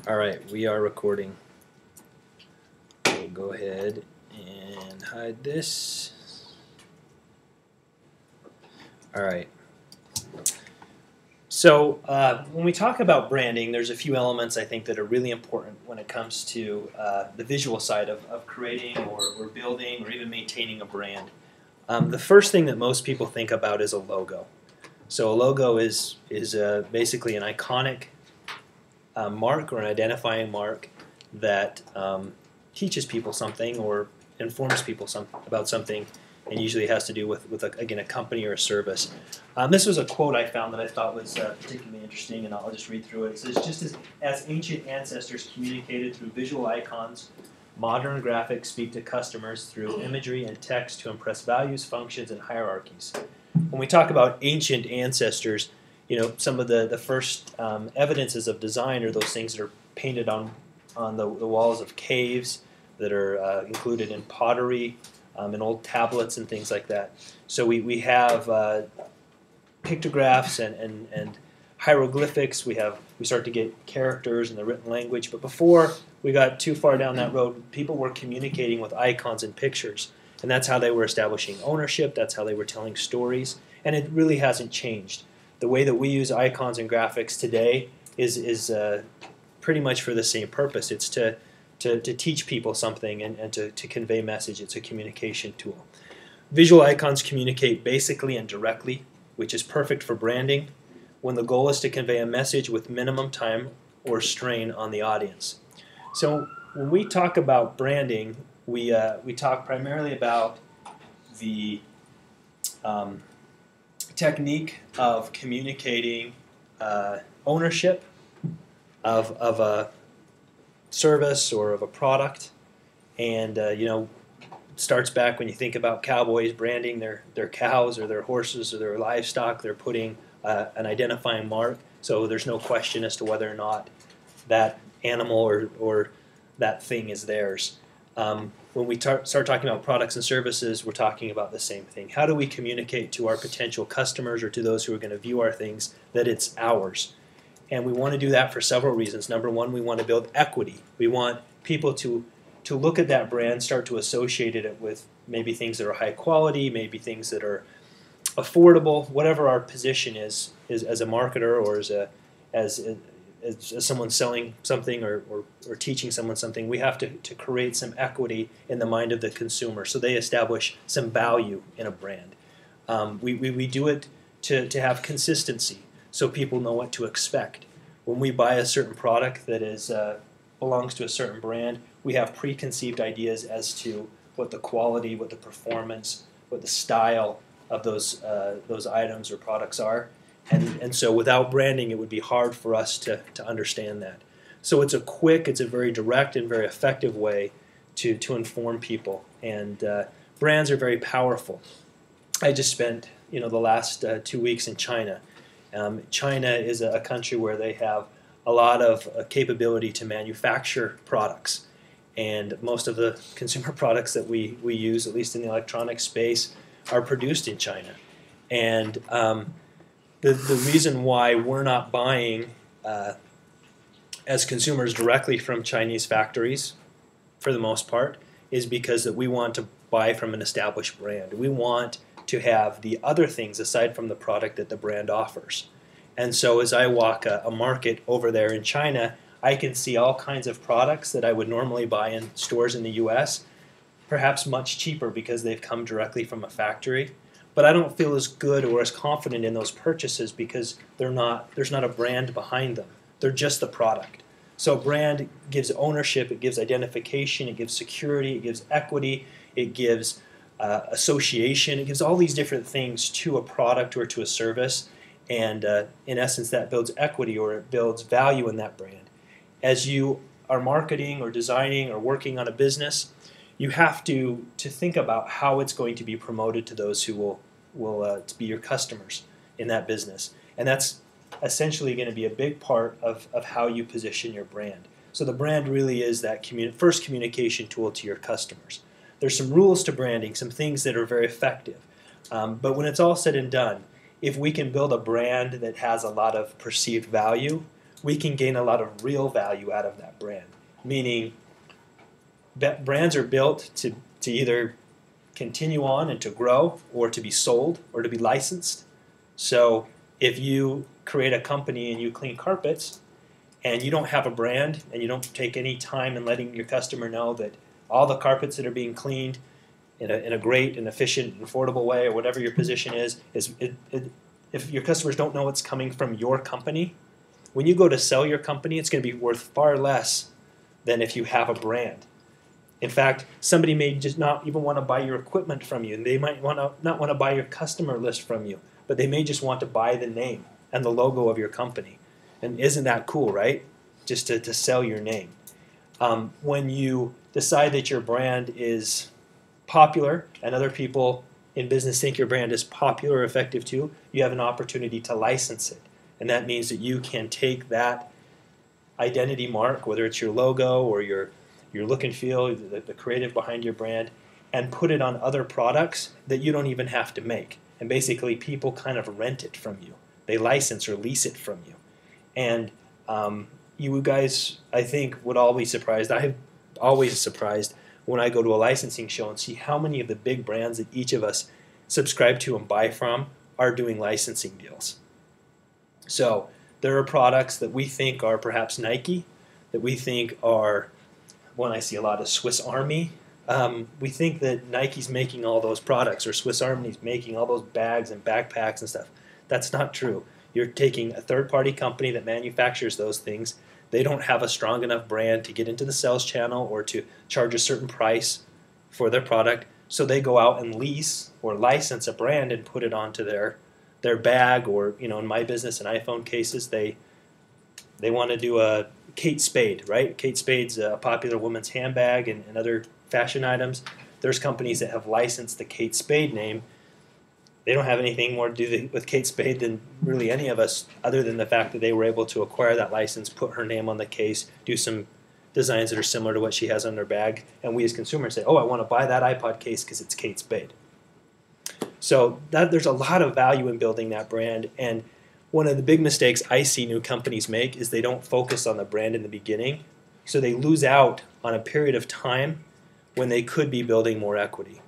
Alright, we are recording. We'll go ahead and hide this. Alright. So when we talk about branding, there's a few elements I think that are really important when it comes to the visual side of creating or building or even maintaining a brand. The first thing that most people think about is a logo. So a logo is basically an iconic mark or an identifying mark that teaches people something or informs people about something, and usually has to do with again, a company or a service. This was a quote I found that I thought was particularly interesting, and I'll just read through it. It says, just as ancient ancestors communicated through visual icons, modern graphics speak to customers through imagery and text to impress values, functions, and hierarchies. When we talk about ancient ancestors, some of the first evidences of design are those things that are painted on the walls of caves, that are included in pottery, in old tablets and things like that. So we have pictographs and hieroglyphics. We start to get characters in the written language. But before we got too far down that road, people were communicating with icons and pictures. And that's how they were establishing ownership. That's how they were telling stories. And it really hasn't changed. The way that we use icons and graphics today is pretty much for the same purpose. It's to teach people something and to convey message. It's a communication tool. Visual icons communicate basically and directly, which is perfect for branding, when the goal is to convey a message with minimum time or strain on the audience. So when we talk about branding, we talk primarily about the technique of communicating ownership of a service or of a product, and starts back when you think about cowboys branding their cows or their horses or their livestock. They're putting an identifying mark, so there's no question as to whether or not that animal or that thing is theirs. When we start talking about products and services, we're talking about the same thing. How do we communicate to our potential customers or to those who are going to view our things that it's ours? And we want to do that for several reasons. Number one, we want to build equity. We want people to look at that brand, start to associate it with maybe things that are high quality, maybe things that are affordable, whatever our position is as a marketer or as someone selling something or teaching someone something. We have to create some equity in the mind of the consumer so they establish some value in a brand. We do it to have consistency so people know what to expect. When we buy a certain product that belongs to a certain brand, we have preconceived ideas as to what the quality, what the performance, what the style of those items or products are. And so without branding, it would be hard for us to understand that. So it's a very direct and very effective way to inform people. And brands are very powerful. I just spent the last 2 weeks in China. China is a country where they have a lot of capability to manufacture products. And most of the consumer products that we use, at least in the electronic space, are produced in China. And the reason why we're not buying as consumers directly from Chinese factories, for the most part, is because that we want to buy from an established brand. We want to have the other things aside from the product that the brand offers. And so as I walk a market over there in China, I can see all kinds of products that I would normally buy in stores in the US, perhaps much cheaper because they've come directly from a factory. But I don't feel as good or as confident in those purchases because there's not a brand behind them. They're just the product. So brand gives ownership, it gives identification, it gives security, it gives equity, it gives association, it gives all these different things to a product or to a service. And in essence, that builds equity or it builds value in that brand. As you are marketing or designing or working on a business, you have to think about how it's going to be promoted to those who will be your customers in that business. And that's essentially going to be a big part of how you position your brand. So the brand really is that first communication tool to your customers. There's some rules to branding, some things that are very effective. But when it's all said and done, if we can build a brand that has a lot of perceived value, we can gain a lot of real value out of that brand. Meaning, brands are built to either continue on and to grow, or to be sold, or to be licensed. So if you create a company and you clean carpets, and you don't have a brand, and you don't take any time in letting your customer know that all the carpets that are being cleaned in a great and efficient and affordable way, or whatever your position is if your customers don't know it's coming from your company, when you go to sell your company, it's going to be worth far less than if you have a brand. In fact, somebody may just not even want to buy your equipment from you, and they might not want to buy your customer list from you, but they may just want to buy the name and the logo of your company. And isn't that cool, right? Just to sell your name. When you decide that your brand is popular and other people in business think your brand is popular or effective too, you have an opportunity to license it. And that means that you can take that identity mark, whether it's your logo or your look and feel, the creative behind your brand, and put it on other products that you don't even have to make. And basically people kind of rent it from you. They license or lease it from you. And you guys, I think, would all be surprised. I'm always surprised when I go to a licensing show and see how many of the big brands that each of us subscribe to and buy from are doing licensing deals. So there are products that we think are perhaps Nike, that we think are, when I see a lot of Swiss Army, we think that Nike's making all those products, or Swiss Army's making all those bags and backpacks and stuff. That's not true. You're taking a third-party company that manufactures those things. They don't have a strong enough brand to get into the sales channel or to charge a certain price for their product, so they go out and lease or license a brand and put it onto their bag, or, in my business and iPhone cases, they want to do a Kate Spade, right? Kate Spade's a popular woman's handbag and other fashion items. There's companies that have licensed the Kate Spade name. They don't have anything more to do with Kate Spade than really any of us, other than the fact that they were able to acquire that license, put her name on the case, do some designs that are similar to what she has on her bag, and we as consumers say, oh, I want to buy that iPod case because it's Kate Spade. So there's a lot of value in building that brand, and one of the big mistakes I see new companies make is they don't focus on the brand in the beginning, so they lose out on a period of time when they could be building more equity.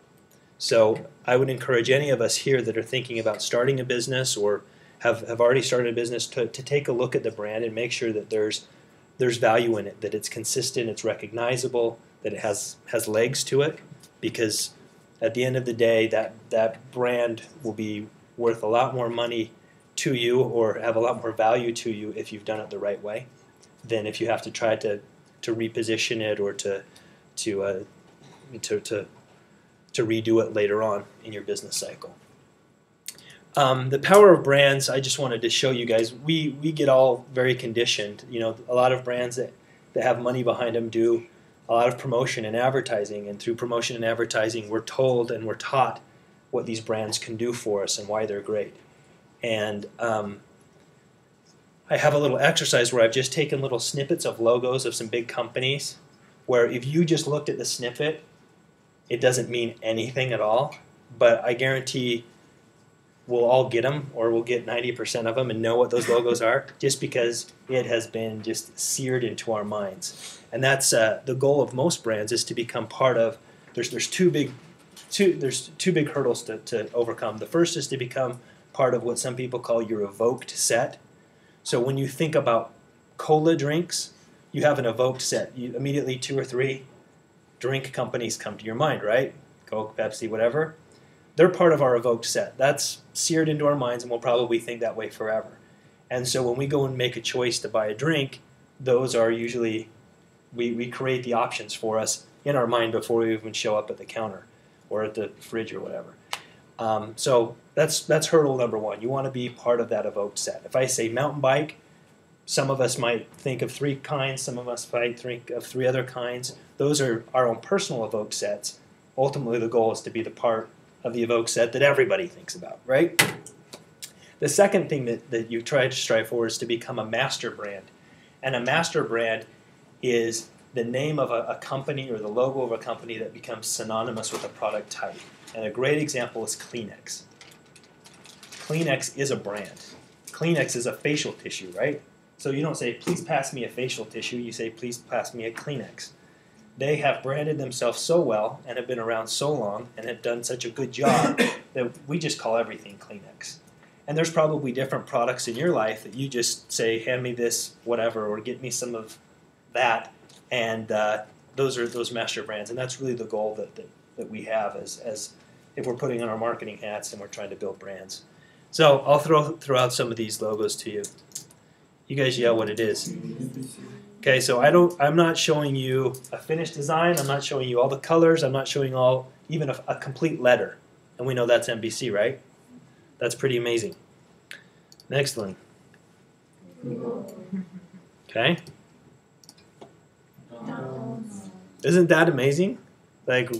So I would encourage any of us here that are thinking about starting a business or have already started a business to take a look at the brand and make sure that there's value in it, that it's consistent, it's recognizable, that it has legs to it, because at the end of the day, that brand will be worth a lot more money to you, or have a lot more value to you, if you've done it the right way, than if you have to try to reposition it or to redo it later on in your business cycle. The power of brands, I just wanted to show you guys, we get all very conditioned. A lot of brands that have money behind them do a lot of promotion and advertising, and through promotion and advertising we're told and we're taught what these brands can do for us and why they're great. And I have a little exercise where I've just taken little snippets of logos of some big companies, where if you just looked at the snippet, it doesn't mean anything at all, but I guarantee we'll all get them, or we'll get 90% of them and know what those logos are, just because it has been just seared into our minds. And that's the goal of most brands, is to become part of. There's two big hurdles to overcome. The first is to become part of what some people call your evoked set. So when you think about cola drinks, you have an evoked set. You immediately 2 or 3 drink companies come to your mind, right? Coke, Pepsi, whatever. They're part of our evoked set. That's seared into our minds, and we'll probably think that way forever. And so when we go and make a choice to buy a drink, those are usually, we create the options for us in our mind before we even show up at the counter or at the fridge or whatever. So that's hurdle number 1. You want to be part of that evoked set. If I say mountain bike, some of us might think of 3 kinds, some of us might think of 3 other kinds. Those are our own personal evoked sets. Ultimately, the goal is to be the part of the evoked set that everybody thinks about, right? The second thing that you try to strive for is to become a master brand. And a master brand is the name of a company or the logo of a company that becomes synonymous with a product type. And a great example is Kleenex. Kleenex is a brand. Kleenex is a facial tissue, right? So you don't say, please pass me a facial tissue. You say, please pass me a Kleenex. They have branded themselves so well and have been around so long and have done such a good job that we just call everything Kleenex. And there's probably different products in your life that you just say, hand me this, whatever, or get me some of that. And those are those master brands. And that's really the goal that we have as if we're putting on our marketing hats and we're trying to build brands. So I'll throw out some of these logos to you. You guys yell what it is. Okay, so I'm not showing you a finished design. I'm not showing you all the colors. I'm not showing even a complete letter. And we know that's NBC, right? That's pretty amazing. Next one. Okay. Isn't that amazing? Like,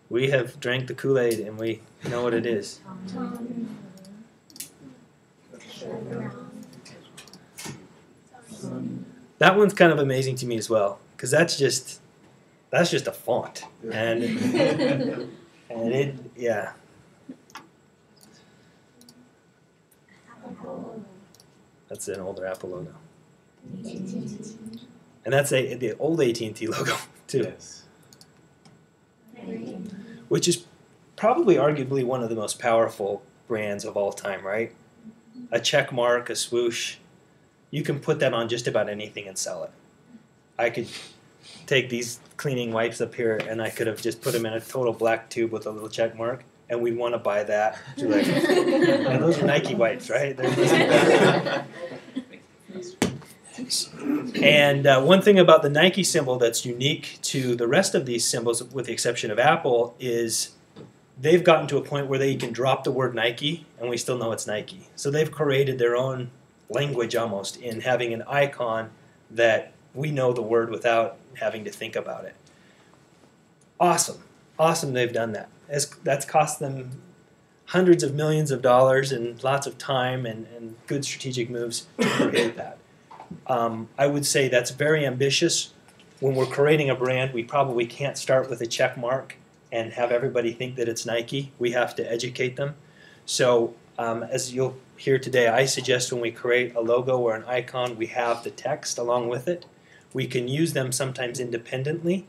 we have drank the Kool-Aid and we know what it is. That one's kind of amazing to me as well, because that's just a font, and it, yeah. That's an older Apple logo, and that's the old AT&T logo too, yes. Which is probably arguably one of the most powerful brands of all time, right? A check mark, a swoosh. You can put that on just about anything and sell it. I could take these cleaning wipes up here and I could have just put them in a total black tube with a little check mark, and we'd want to buy that. Like, and those are Nike wipes, right? And one thing about the Nike symbol that's unique to the rest of these symbols, with the exception of Apple, is they've gotten to a point where they can drop the word Nike and we still know it's Nike. So they've created their own language almost in having an icon that we know the word without having to think about it. Awesome. Awesome they've done that. That's cost them hundreds of millions of dollars and lots of time and good strategic moves to create that. I would say that's very ambitious. When we're creating a brand, we probably can't start with a check mark and have everybody think that it's Nike. We have to educate them. So as you'll hear today, I suggest when we create a logo or an icon, we have the text along with it. We can use them sometimes independently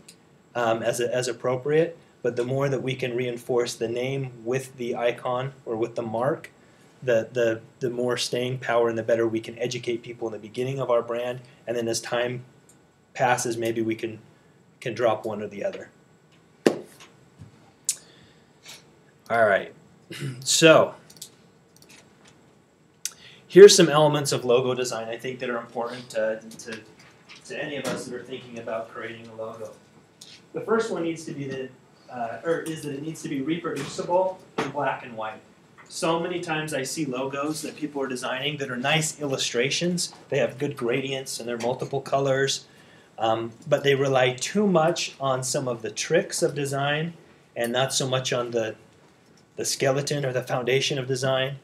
as appropriate, but the more that we can reinforce the name with the icon or with the mark, the more staying power and the better we can educate people in the beginning of our brand, and then as time passes, maybe we can drop one or the other. All right, so here's some elements of logo design I think that are important to any of us that are thinking about creating a logo. The first one needs to be that it needs to be reproducible in black and white. So many times I see logos that people are designing that are nice illustrations. They have good gradients and they're multiple colors, but they rely too much on some of the tricks of design and not so much on the skeleton or the foundation of design.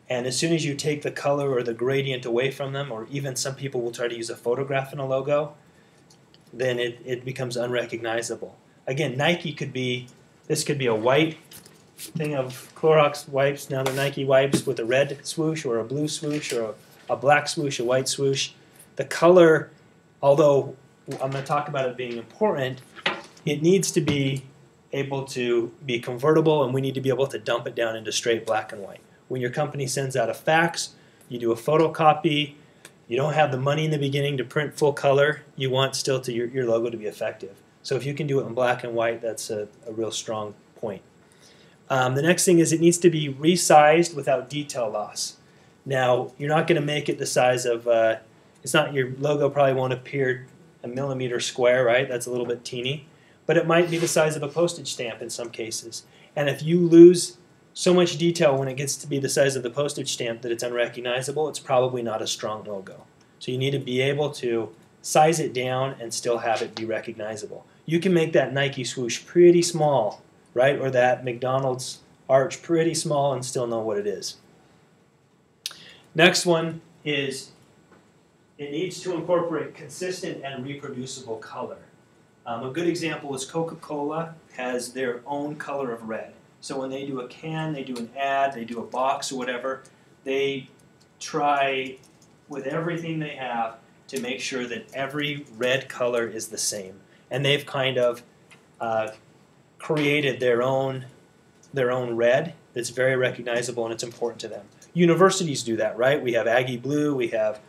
And as soon as you take the color or the gradient away from them, or even some people will try to use a photograph in a logo, then it becomes unrecognizable. Again, Nike could be a white thing of Clorox wipes. Now they're Nike wipes with a red swoosh or a blue swoosh or a black swoosh, a white swoosh. The color, although I'm going to talk about it being important, it needs to be able to be convertible, and we need to be able to dump it down into straight black and white. When your company sends out a fax, you do a photocopy, you don't have the money in the beginning to print full color, you want still to your logo to be effective. So if you can do it in black and white, that's a real strong point. The next thing is it needs to be resized without detail loss. Now, you're not going to make it the size of, your logo probably won't appear a millimeter square, right? That's a little bit teeny. But it might be the size of a postage stamp in some cases. And if you lose so much detail when it gets to be the size of the postage stamp that it's unrecognizable, it's probably not a strong logo. So you need to be able to size it down and still have it be recognizable. You can make that Nike swoosh pretty small, right? Or that McDonald's arch pretty small and still know what it is. Next one is it needs to incorporate consistent and reproducible color. A good example is Coca-Cola has their own color of red. So when they do a can, they do an ad, they do a box or whatever, they try with everything they have to make sure that every red color is the same. And they've kind of created their own red that's very recognizable and it's important to them. Universities do that, right? We have Aggie blue, we have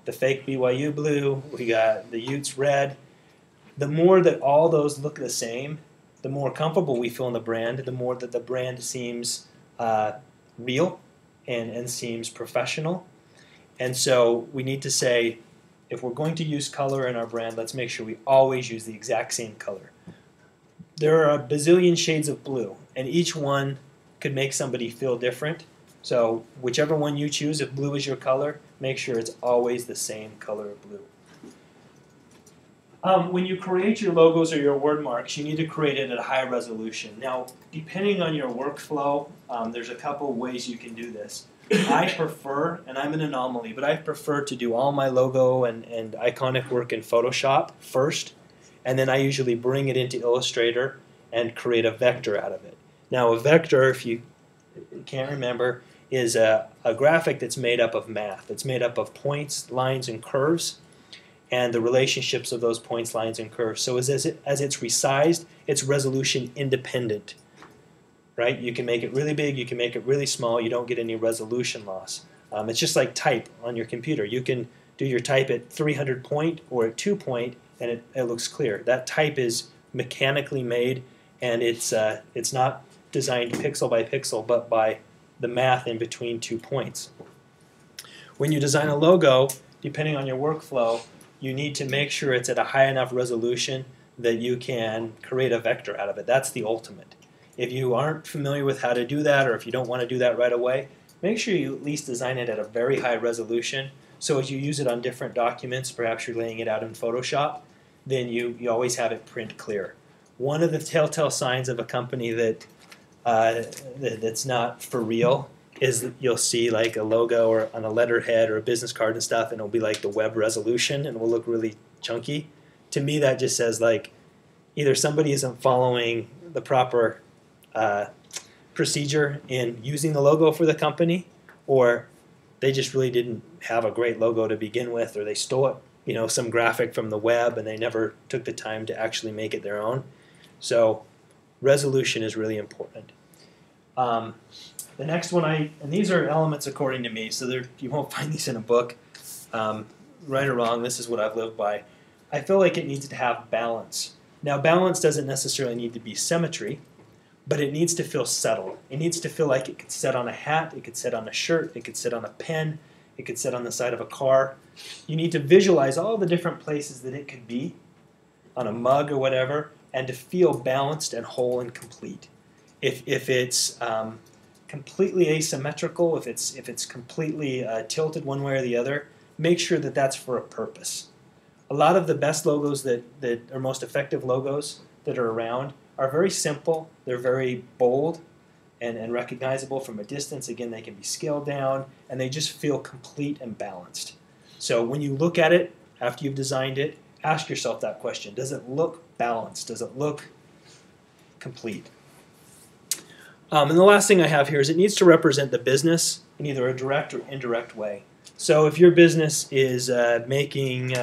the fake BYU blue, we got the Utes red. The more that all those look the same, the more comfortable we feel in the brand, the more that the brand seems real and seems professional. And so we need to say, if we're going to use color in our brand, let's make sure we always use the exact same color. There are a bazillion shades of blue, and each one could make somebody feel different. So whichever one you choose, if blue is your color, make sure it's always the same color of blue. When you create your logos or your word marks, you need to create it at a high resolution. Now, depending on your workflow, there's a couple of ways you can do this. I prefer, and I'm an anomaly, but I prefer to do all my logo and iconic work in Photoshop first, and then I usually bring it into Illustrator and create a vector out of it. Now, a vector, if you can't remember, is a graphic that's made up of math. It's made up of points, lines, and curves, and the relationships of those points, lines, and curves. So as it's resized, it's resolution independent, right? You can make it really big, you can make it really small, you don't get any resolution loss. It's just like type on your computer. You can do your type at 300 point or at 2 point, and it looks clear. That type is mechanically made, and it's not designed pixel by pixel, but by the math in between 2 points. When you design a logo, depending on your workflow, you need to make sure it's at a high enough resolution that you can create a vector out of it. That's the ultimate. If you aren't familiar with how to do that, or if you don't want to do that right away, make sure you at least design it at a very high resolution, so as you use it on different documents, perhaps you're laying it out in Photoshop, then you always have it print clear. One of the telltale signs of a company that's not for real is that you'll see like a logo or on a letterhead or a business card and stuff, and it'll be like the web resolution and it will look really chunky. To me, that just says like either somebody isn't following the proper procedure in using the logo for the company, or they just really didn't have a great logo to begin with, or they stole it, some graphic from the web and they never took the time to actually make it their own. So resolution is really important. The next one, and these are elements according to me, so you won't find these in a book. Right or wrong, this is what I've lived by. I feel like it needs to have balance. Now, balance doesn't necessarily need to be symmetry, but it needs to feel settled. It needs to feel like it could sit on a hat, it could sit on a shirt, it could sit on a pen, it could sit on the side of a car. You need to visualize all the different places that it could be, on a mug or whatever, and to feel balanced and whole and complete. If it's completely asymmetrical, if it's completely tilted one way or the other, make sure that that's for a purpose. A lot of the best logos that are most effective logos that are around are very simple, they're very bold and recognizable from a distance. Again, they can be scaled down, and they just feel complete and balanced. So when you look at it, after you've designed it, ask yourself that question. Does it look balanced? Does it look complete? And the last thing I have here is it needs to represent the business in either a direct or indirect way. So if your business is making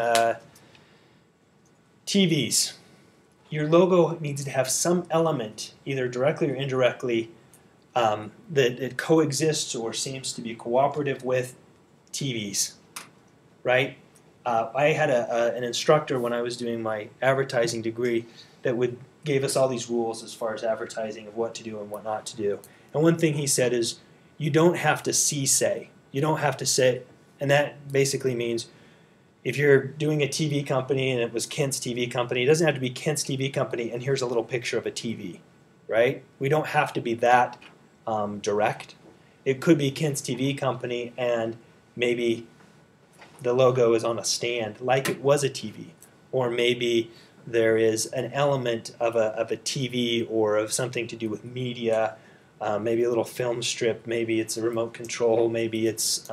TVs, your logo needs to have some element, either directly or indirectly, that it coexists or seems to be cooperative with TVs, right? I had an instructor when I was doing my advertising degree that gave us all these rules as far as advertising of what to do and what not to do. And one thing he said is, you don't have to say. You don't have to say, and that basically means if you're doing a TV company and it was Kent's TV company, it doesn't have to be Kent's TV company and here's a little picture of a TV, right? We don't have to be that direct. It could be Kent's TV company and maybe the logo is on a stand like it was a TV, or maybe there is an element of a TV or of something to do with media, maybe a little film strip, maybe it's a remote control, maybe it's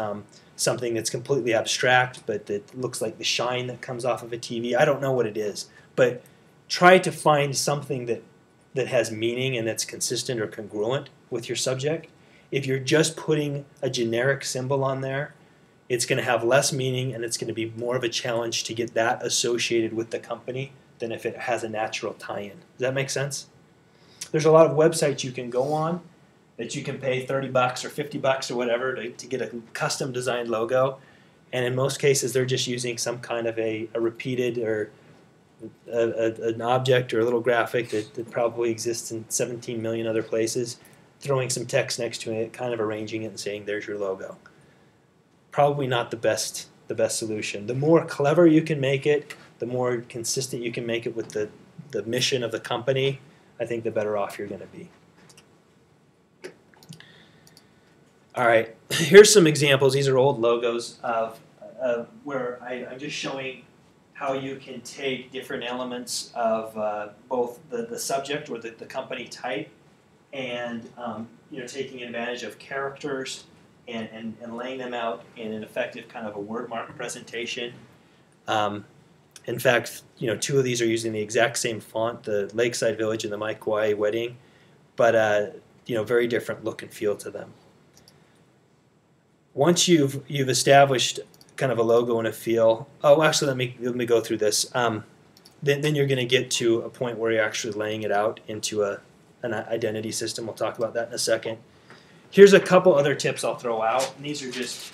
something that's completely abstract but that looks like the shine that comes off of a TV. I don't know what it is, but try to find something that has meaning and that's consistent or congruent with your subject. If you're just putting a generic symbol on there, it's going to have less meaning, and it's going to be more of a challenge to get that associated with the company than if it has a natural tie-in. Does that make sense? There's a lot of websites you can go on that you can pay $30 or $50 or whatever to get a custom designed logo, and in most cases they're just using some kind of a repeated or an object or a little graphic that probably exists in 17 million other places, throwing some text next to it, kind of arranging it and saying, there's your logo. Probably not the best solution. The more clever you can make it, the more consistent you can make it with the mission of the company, I think the better off you're going to be. All right, here's some examples. These are old logos of where I'm just showing how you can take different elements of both the subject or the company type and taking advantage of characters and laying them out in an effective kind of a word mark presentation. In fact, two of these are using the exact same font, the Lakeside Village and the Mai Kauai Wedding, but very different look and feel to them. Once you've established kind of a logo and a feel, actually let me go through this. Then you're going to get to a point where you're actually laying it out into an identity system. We'll talk about that in a second. Here's a couple other tips I'll throw out, and these are just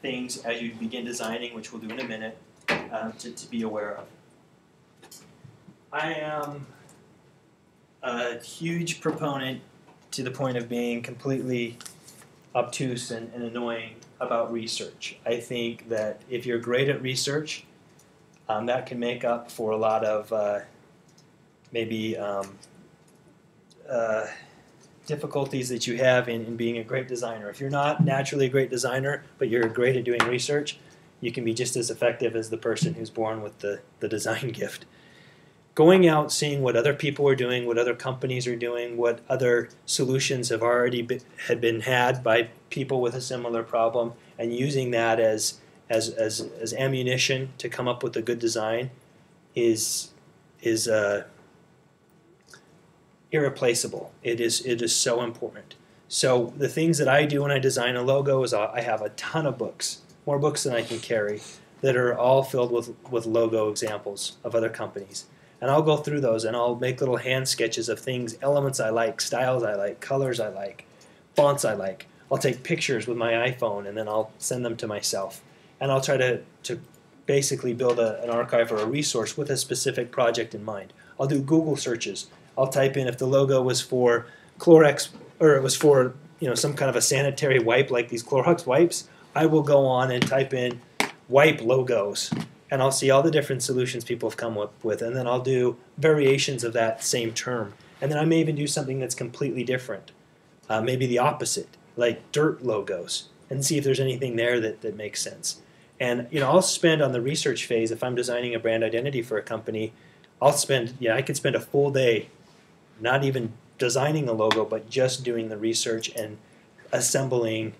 things as you begin designing, which we'll do in a minute, to be aware of. I am a huge proponent to the point of being completely obtuse and annoying about research. I think that if you're great at research, that can make up for a lot of maybe difficulties that you have in being a great designer. If you're not naturally a great designer, but you're great at doing research, you can be just as effective as the person who's born with the design gift. Going out, seeing what other people are doing, what other companies are doing, what other solutions have already been had by people with a similar problem, and using that as ammunition to come up with a good design is irreplaceable. It is so important. So the things that I do when I design a logo is I have a ton of books, more books than I can carry, that are all filled with logo examples of other companies. And I'll go through those and I'll make little hand sketches of things, elements I like, styles I like, colors I like, fonts I like. I'll take pictures with my iPhone and then I'll send them to myself. And I'll try to basically build an archive or a resource with a specific project in mind. I'll do Google searches. I'll type in if the logo was for Clorox or it was for some kind of a sanitary wipe like these Clorox wipes. I will go on and type in wipe logos. And I'll see all the different solutions people have come up with, and then I'll do variations of that same term. And then I may even do something that's completely different, maybe the opposite, like dirt logos, and see if there's anything there that makes sense. And I'll spend on the research phase, if I'm designing a brand identity for a company, I could spend a full day not even designing a logo, but just doing the research and assembling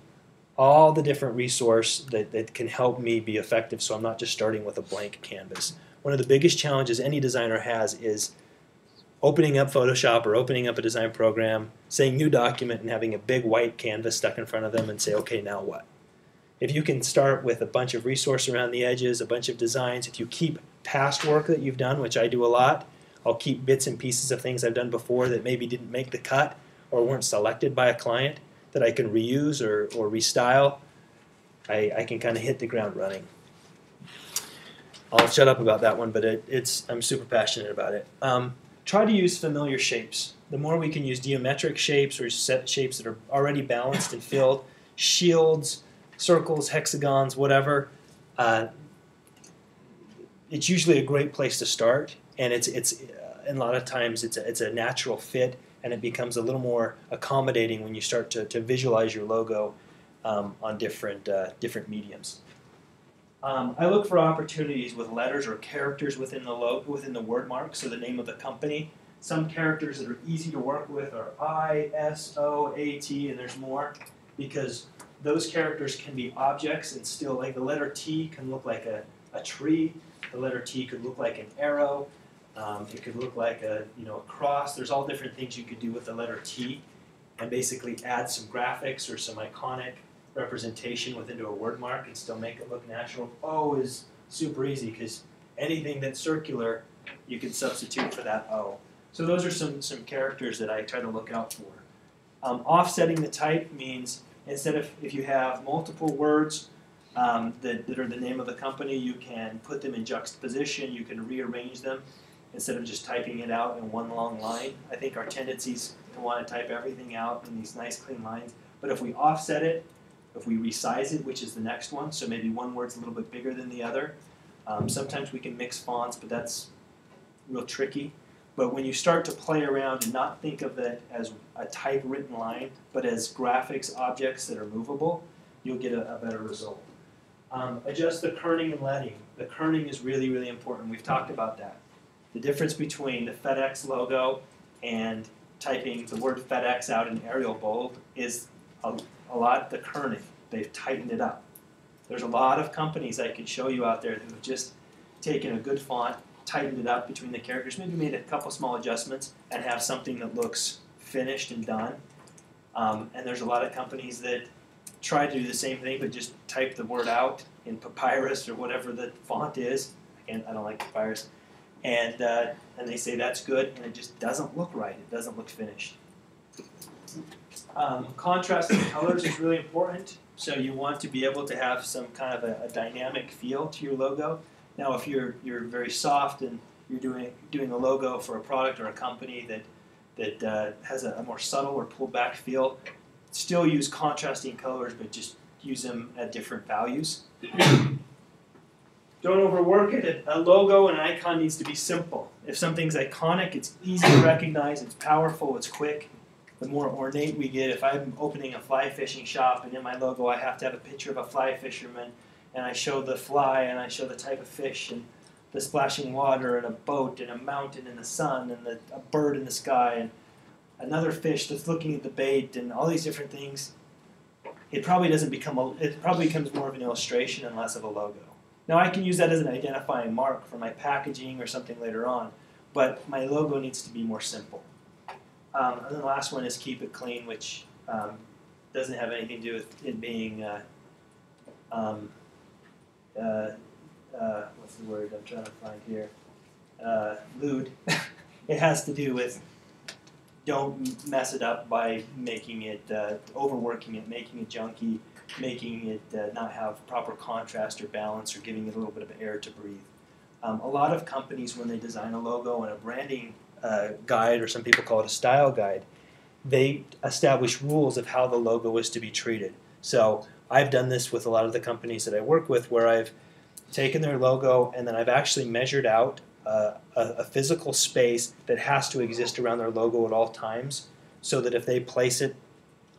all the different resources that can help me be effective, so I'm not just starting with a blank canvas. One of the biggest challenges any designer has is opening up Photoshop or opening up a design program, saying new document, and having a big white canvas stuck in front of them and say, okay, now what? If you can start with a bunch of resources around the edges, a bunch of designs, if you keep past work that you've done, which I do a lot, I'll keep bits and pieces of things I've done before that maybe didn't make the cut or weren't selected by a client, that I can reuse or restyle, I can kind of hit the ground running. I'll shut up about that one, but I'm super passionate about it. Try to use familiar shapes. The more we can use geometric shapes or set shapes that are already balanced and filled, shields, circles, hexagons, whatever, it's usually a great place to start, and it's a lot of times it's a natural fit. And it becomes a little more accommodating when you start to visualize your logo on different mediums. I look for opportunities with letters or characters within the logo, within the word mark, so the name of the company. Some characters that are easy to work with are I, S, O, A, T, and there's more, because those characters can be objects and still, like the letter T can look like a tree. The letter T could look like an arrow. It could look like a cross. There's all different things you could do with the letter T, and basically add some graphics or some iconic representation within a word mark and still make it look natural. O is super easy because anything that's circular, you can substitute for that O. So those are some characters that I try to look out for. Offsetting the type means instead of, if you have multiple words that are the name of the company, you can put them in juxtaposition, you can rearrange them instead of just typing it out in one long line. I think our tendency is to want to type everything out in these nice clean lines, but if we offset it, if we resize it, which is the next one, so maybe one word's a little bit bigger than the other, sometimes we can mix fonts, but that's real tricky. But when you start to play around and not think of it as a typewritten line, but as graphics objects that are movable, you'll get a better result. Adjust the kerning and leading. The kerning is really, really important. We've talked about that. The difference between the FedEx logo and typing the word FedEx out in Arial bold is a lot the kerning. They've tightened it up. There's a lot of companies I could show you out there who have just taken a good font, tightened it up between the characters, maybe made a couple small adjustments, and have something that looks finished and done. And there's a lot of companies that try to do the same thing, but just type the word out in Papyrus or whatever the font is. Again, I don't like Papyrus. And they say that's good, and it just doesn't look right. It doesn't look finished. Contrast in colors is really important. So you want to be able to have some kind of a dynamic feel to your logo. Now, if you're very soft and you're doing a logo for a product or a company that has a more subtle or pulled back feel, still use contrasting colors, but just use them at different values. Don't overwork it. A logo and an icon needs to be simple. If something's iconic, it's easy to recognize, it's powerful, it's quick. The more ornate we get, if I'm opening a fly fishing shop and in my logo I have to have a picture of a fly fisherman, and I show the fly and I show the type of fish and the splashing water and a boat and a mountain in the sun and a bird in the sky and another fish that's looking at the bait and all these different things, it probably becomes more of an illustration and less of a logo. Now I can use that as an identifying mark for my packaging or something later on, but my logo needs to be more simple. And then the last one is keep it clean, which doesn't have anything to do with it being what's the word I'm trying to find here? Lewd. It has to do with don't mess it up by making it, overworking it, making it junky, making it not have proper contrast or balance or giving it a little bit of air to breathe. A lot of companies, when they design a logo and a branding guide, or some people call it a style guide, they establish rules of how the logo is to be treated. So I've done this with a lot of the companies that I work with, where I've taken their logo and then I've actually measured out a physical space that has to exist around their logo at all times, so that if they place it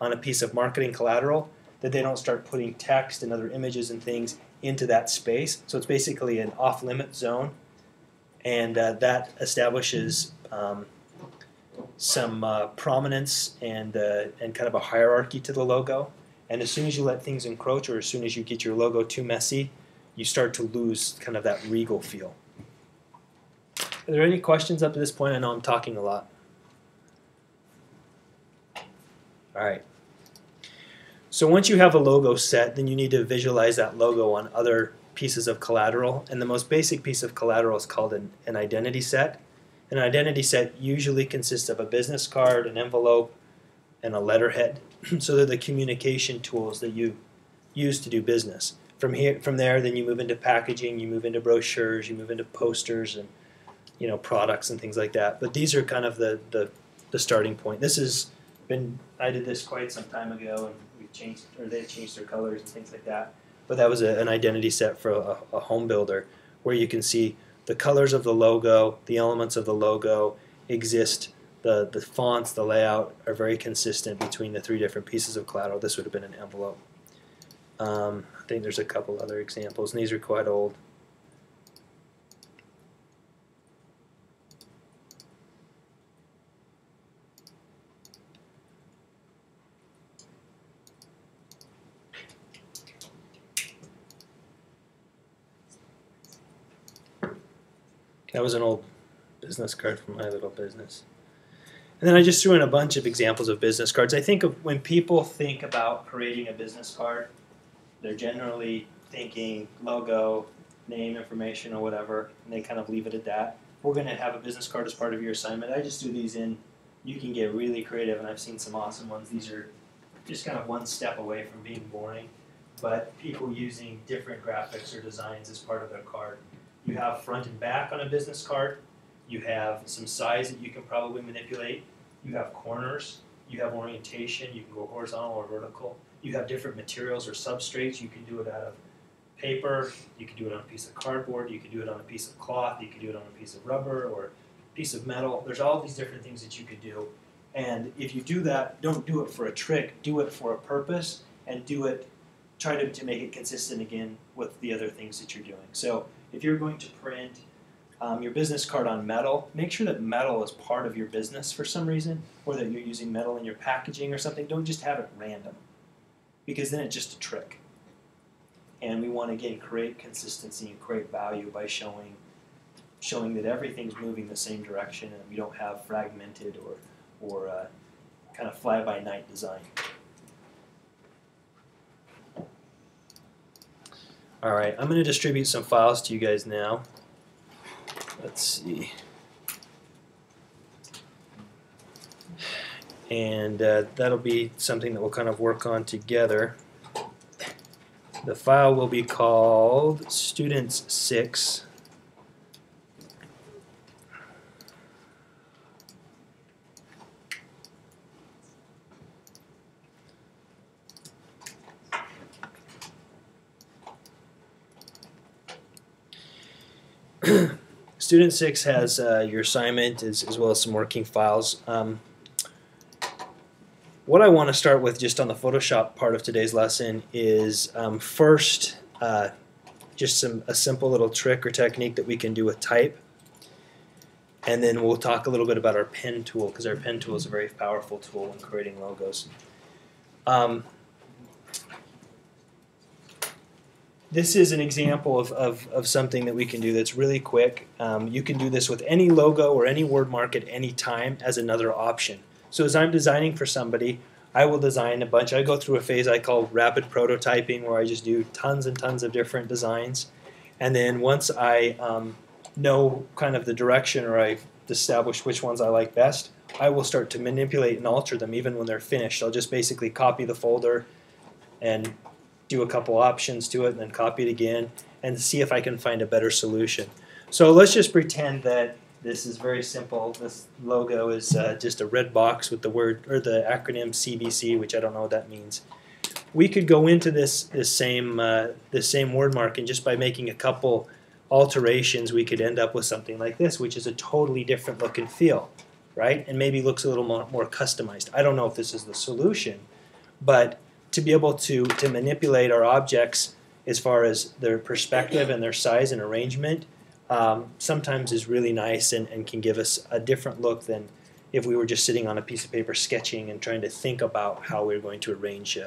on a piece of marketing collateral, that they don't start putting text and other images and things into that space. So it's basically an off-limit zone, and that establishes some prominence and kind of a hierarchy to the logo. And as soon as you let things encroach, or as soon as you get your logo too messy, you start to lose kind of that regal feel. Are there any questions up to this point? I know I'm talking a lot. All right. So once you have a logo set, then you need to visualize that logo on other pieces of collateral. And the most basic piece of collateral is called an identity set. An identity set usually consists of a business card, an envelope, and a letterhead. So they're the communication tools that you use to do business. From there, then you move into packaging, you move into brochures, you move into posters and products and things like that. But these are kind of the starting point. This has been, I did this quite some time ago, and they changed their colors and things like that. But that was an identity set for a home builder, where you can see the colors of the logo, the elements of the logo exist. The fonts, the layout are very consistent between the three different pieces of collateral. This would have been an envelope. I think there's a couple other examples, and these are quite old. That was an old business card from my little business. And then I just threw in a bunch of examples of business cards. I think of when people think about creating a business card, they're generally thinking logo, name, information, or whatever, and they kind of leave it at that. We're going to have a business card as part of your assignment. I just do these in. You can get really creative, and I've seen some awesome ones. These are just kind of one step away from being boring, but people using different graphics or designs as part of their card. You have front and back on a business card. You have some size that you can probably manipulate. You have corners. You have orientation. You can go horizontal or vertical. You have different materials or substrates. You can do it out of paper. You can do it on a piece of cardboard. You can do it on a piece of cloth. You can do it on a piece of rubber or a piece of metal. There's all these different things that you could do. And if you do that, don't do it for a trick. Do it for a purpose, and do it, try to make it consistent again with the other things that you're doing. So if you're going to print your business card on metal, make sure that metal is part of your business for some reason, or that you're using metal in your packaging or something. Don't just have it random, because then it's just a trick. And we want to, again, create consistency and create value by showing that everything's moving the same direction and we don't have fragmented or kind of fly-by-night design. All right, I'm going to distribute some files to you guys now. Let's see. And that'll be something that we'll kind of work on together. The file will be called Students 6. Student 6 has your assignment as well as some working files. What I want to start with just on the Photoshop part of today's lesson is first just a simple little trick or technique that we can do with type. And then we'll talk a little bit about our pen tool, because our pen tool is a very powerful tool when creating logos. This is an example of something that we can do that's really quick. You can do this with any logo or any word mark at any time as another option. So as I'm designing for somebody, I will design a bunch. I go through a phase I call rapid prototyping, where I just do tons and tons of different designs. And then once I know kind of the direction, or I've established which ones I like best, I will start to manipulate and alter them even when they're finished. I'll just basically copy the folder and do a couple options to it, and then copy it again and see if I can find a better solution. So let's just pretend that this is very simple. This logo is just a red box with the word or the acronym CBC, which I don't know what that means. We could go into this same word mark, and just by making a couple alterations, we could end up with something like this, which is a totally different look and feel, right? And maybe looks a little more customized. I don't know if this is the solution, but to be able to manipulate our objects as far as their perspective and their size and arrangement sometimes is really nice and can give us a different look than if we were just sitting on a piece of paper sketching and trying to think about how we're going to arrange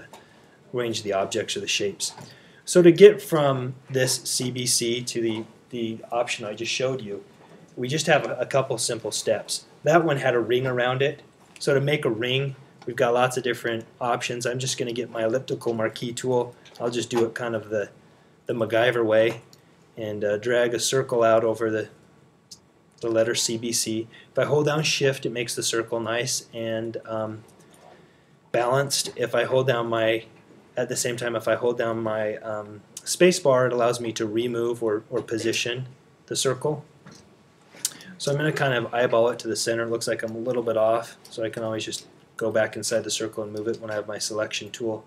the objects or the shapes. So to get from this CBC to the option I just showed you, we just have a couple simple steps. That one had a ring around it. So to make a ring, we've got lots of different options. I'm just going to get my elliptical marquee tool. I'll just do it kind of the MacGyver way and drag a circle out over the letter CBC. If I hold down Shift, it makes the circle nice and balanced. If I hold down at the same time, if I hold down my space bar, it allows me to remove or position the circle. So I'm going to kind of eyeball it to the center. It looks like I'm a little bit off, so I can always just go back inside the circle and move it when I have my selection tool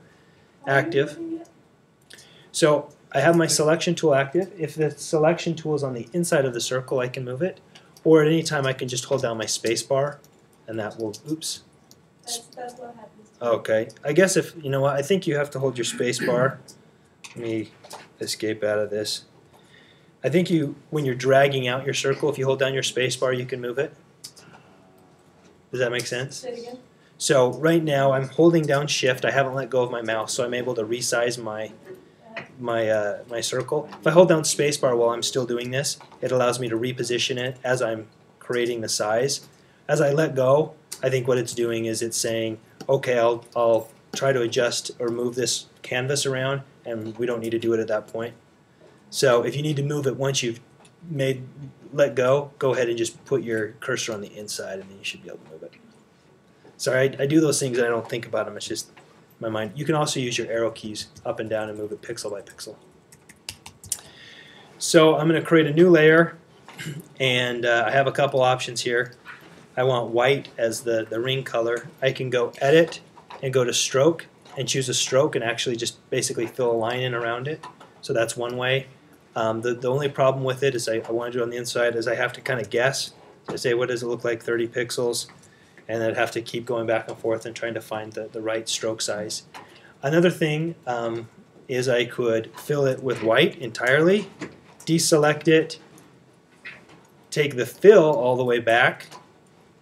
active. So I have my selection tool active. If the selection tool is on the inside of the circle, I can move it. Or at any time, I can just hold down my space bar, and that will, oops. That's what happens. Okay. I guess you know what, I think you have to hold your space bar. Let me escape out of this. I think when you're dragging out your circle, if you hold down your space bar, you can move it. Does that make sense? Say it again. So right now I'm holding down Shift. I haven't let go of my mouse, so I'm able to resize my circle. If I hold down spacebar while I'm still doing this, it allows me to reposition it as I'm creating the size. As I let go, I think what it's doing is it's saying, okay, I'll try to adjust or move this canvas around, and we don't need to do it at that point. So if you need to move it once you've let go ahead and just put your cursor on the inside, and then you should be able to move it. Sorry, I do those things and I don't think about them. It's just my mind. You can also use your arrow keys up and down and move it pixel by pixel. So I'm going to create a new layer, and I have a couple options here. I want white as the ring color. I can go Edit and go to Stroke and choose a stroke and actually just basically fill a line in around it. So that's one way. The only problem with it is I want to do it on the inside is I have to kind of guess. So I say, what does it look like, 30 pixels? And I'd have to keep going back and forth and trying to find the right stroke size. Another thing is I could fill it with white entirely, deselect it, take the fill all the way back,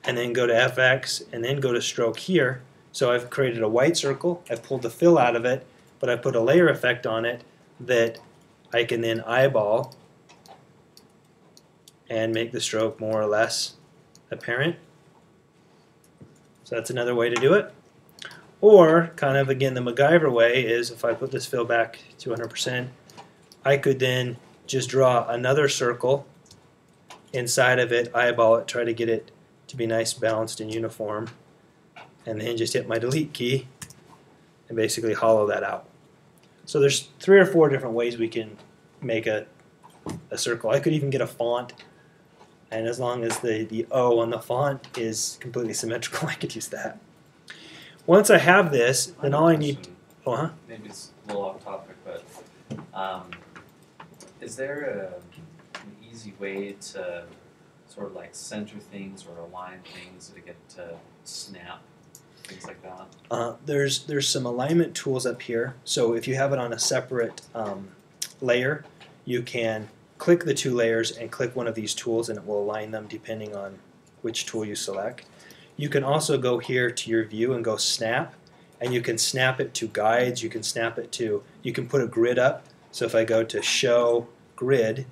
and then go to FX, and then go to Stroke here. So I've created a white circle, I've pulled the fill out of it, but I put a layer effect on it that I can then eyeball and make the stroke more or less apparent. So that's another way to do it. Or, kind of again, the MacGyver way is if I put this fill back to 100%, I could then just draw another circle inside of it, eyeball it, try to get it to be nice, balanced, and uniform, and then just hit my delete key and basically hollow that out. So there's 3 or 4 different ways we can make a circle. I could even get a font, and as long as the O on the font is completely symmetrical, I could use that. Once I have this, then all I need... Oh, huh? Maybe it's a little off topic, but is there an easy way to sort of like center things or align things to get to snap, things like that? There's some alignment tools up here. So if you have it on a separate layer, you can click the 2 layers and click one of these tools, and it will align them depending on which tool you select. You can also go here to your view and go snap, and you can snap it to guides. You can snap it to, you can put a grid up. So if I go to show grid,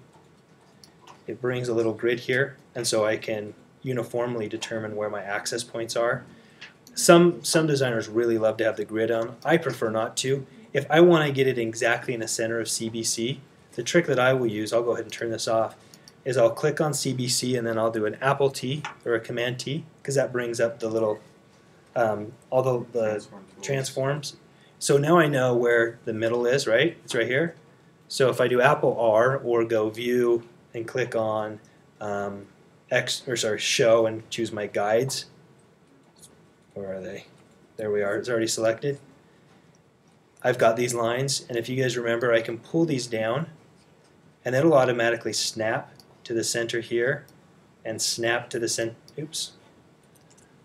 it brings a little grid here, and so I can uniformly determine where my access points are. Some designers really love to have the grid on. I prefer not to. If I want to get it exactly in the center of CBC, the trick that I will use, I'll go ahead and turn this off, is I'll click on CBC and then I'll do an Apple T or a Command T, because that brings up the little, all the transforms. So now I know where the middle is, right? It's right here. So if I do Apple R or go View and click on Show and choose my guides, where are they? There we are. It's already selected. I've got these lines, and if you guys remember, I can pull these down, and it'll automatically snap to the center here, and snap to the center. Oops,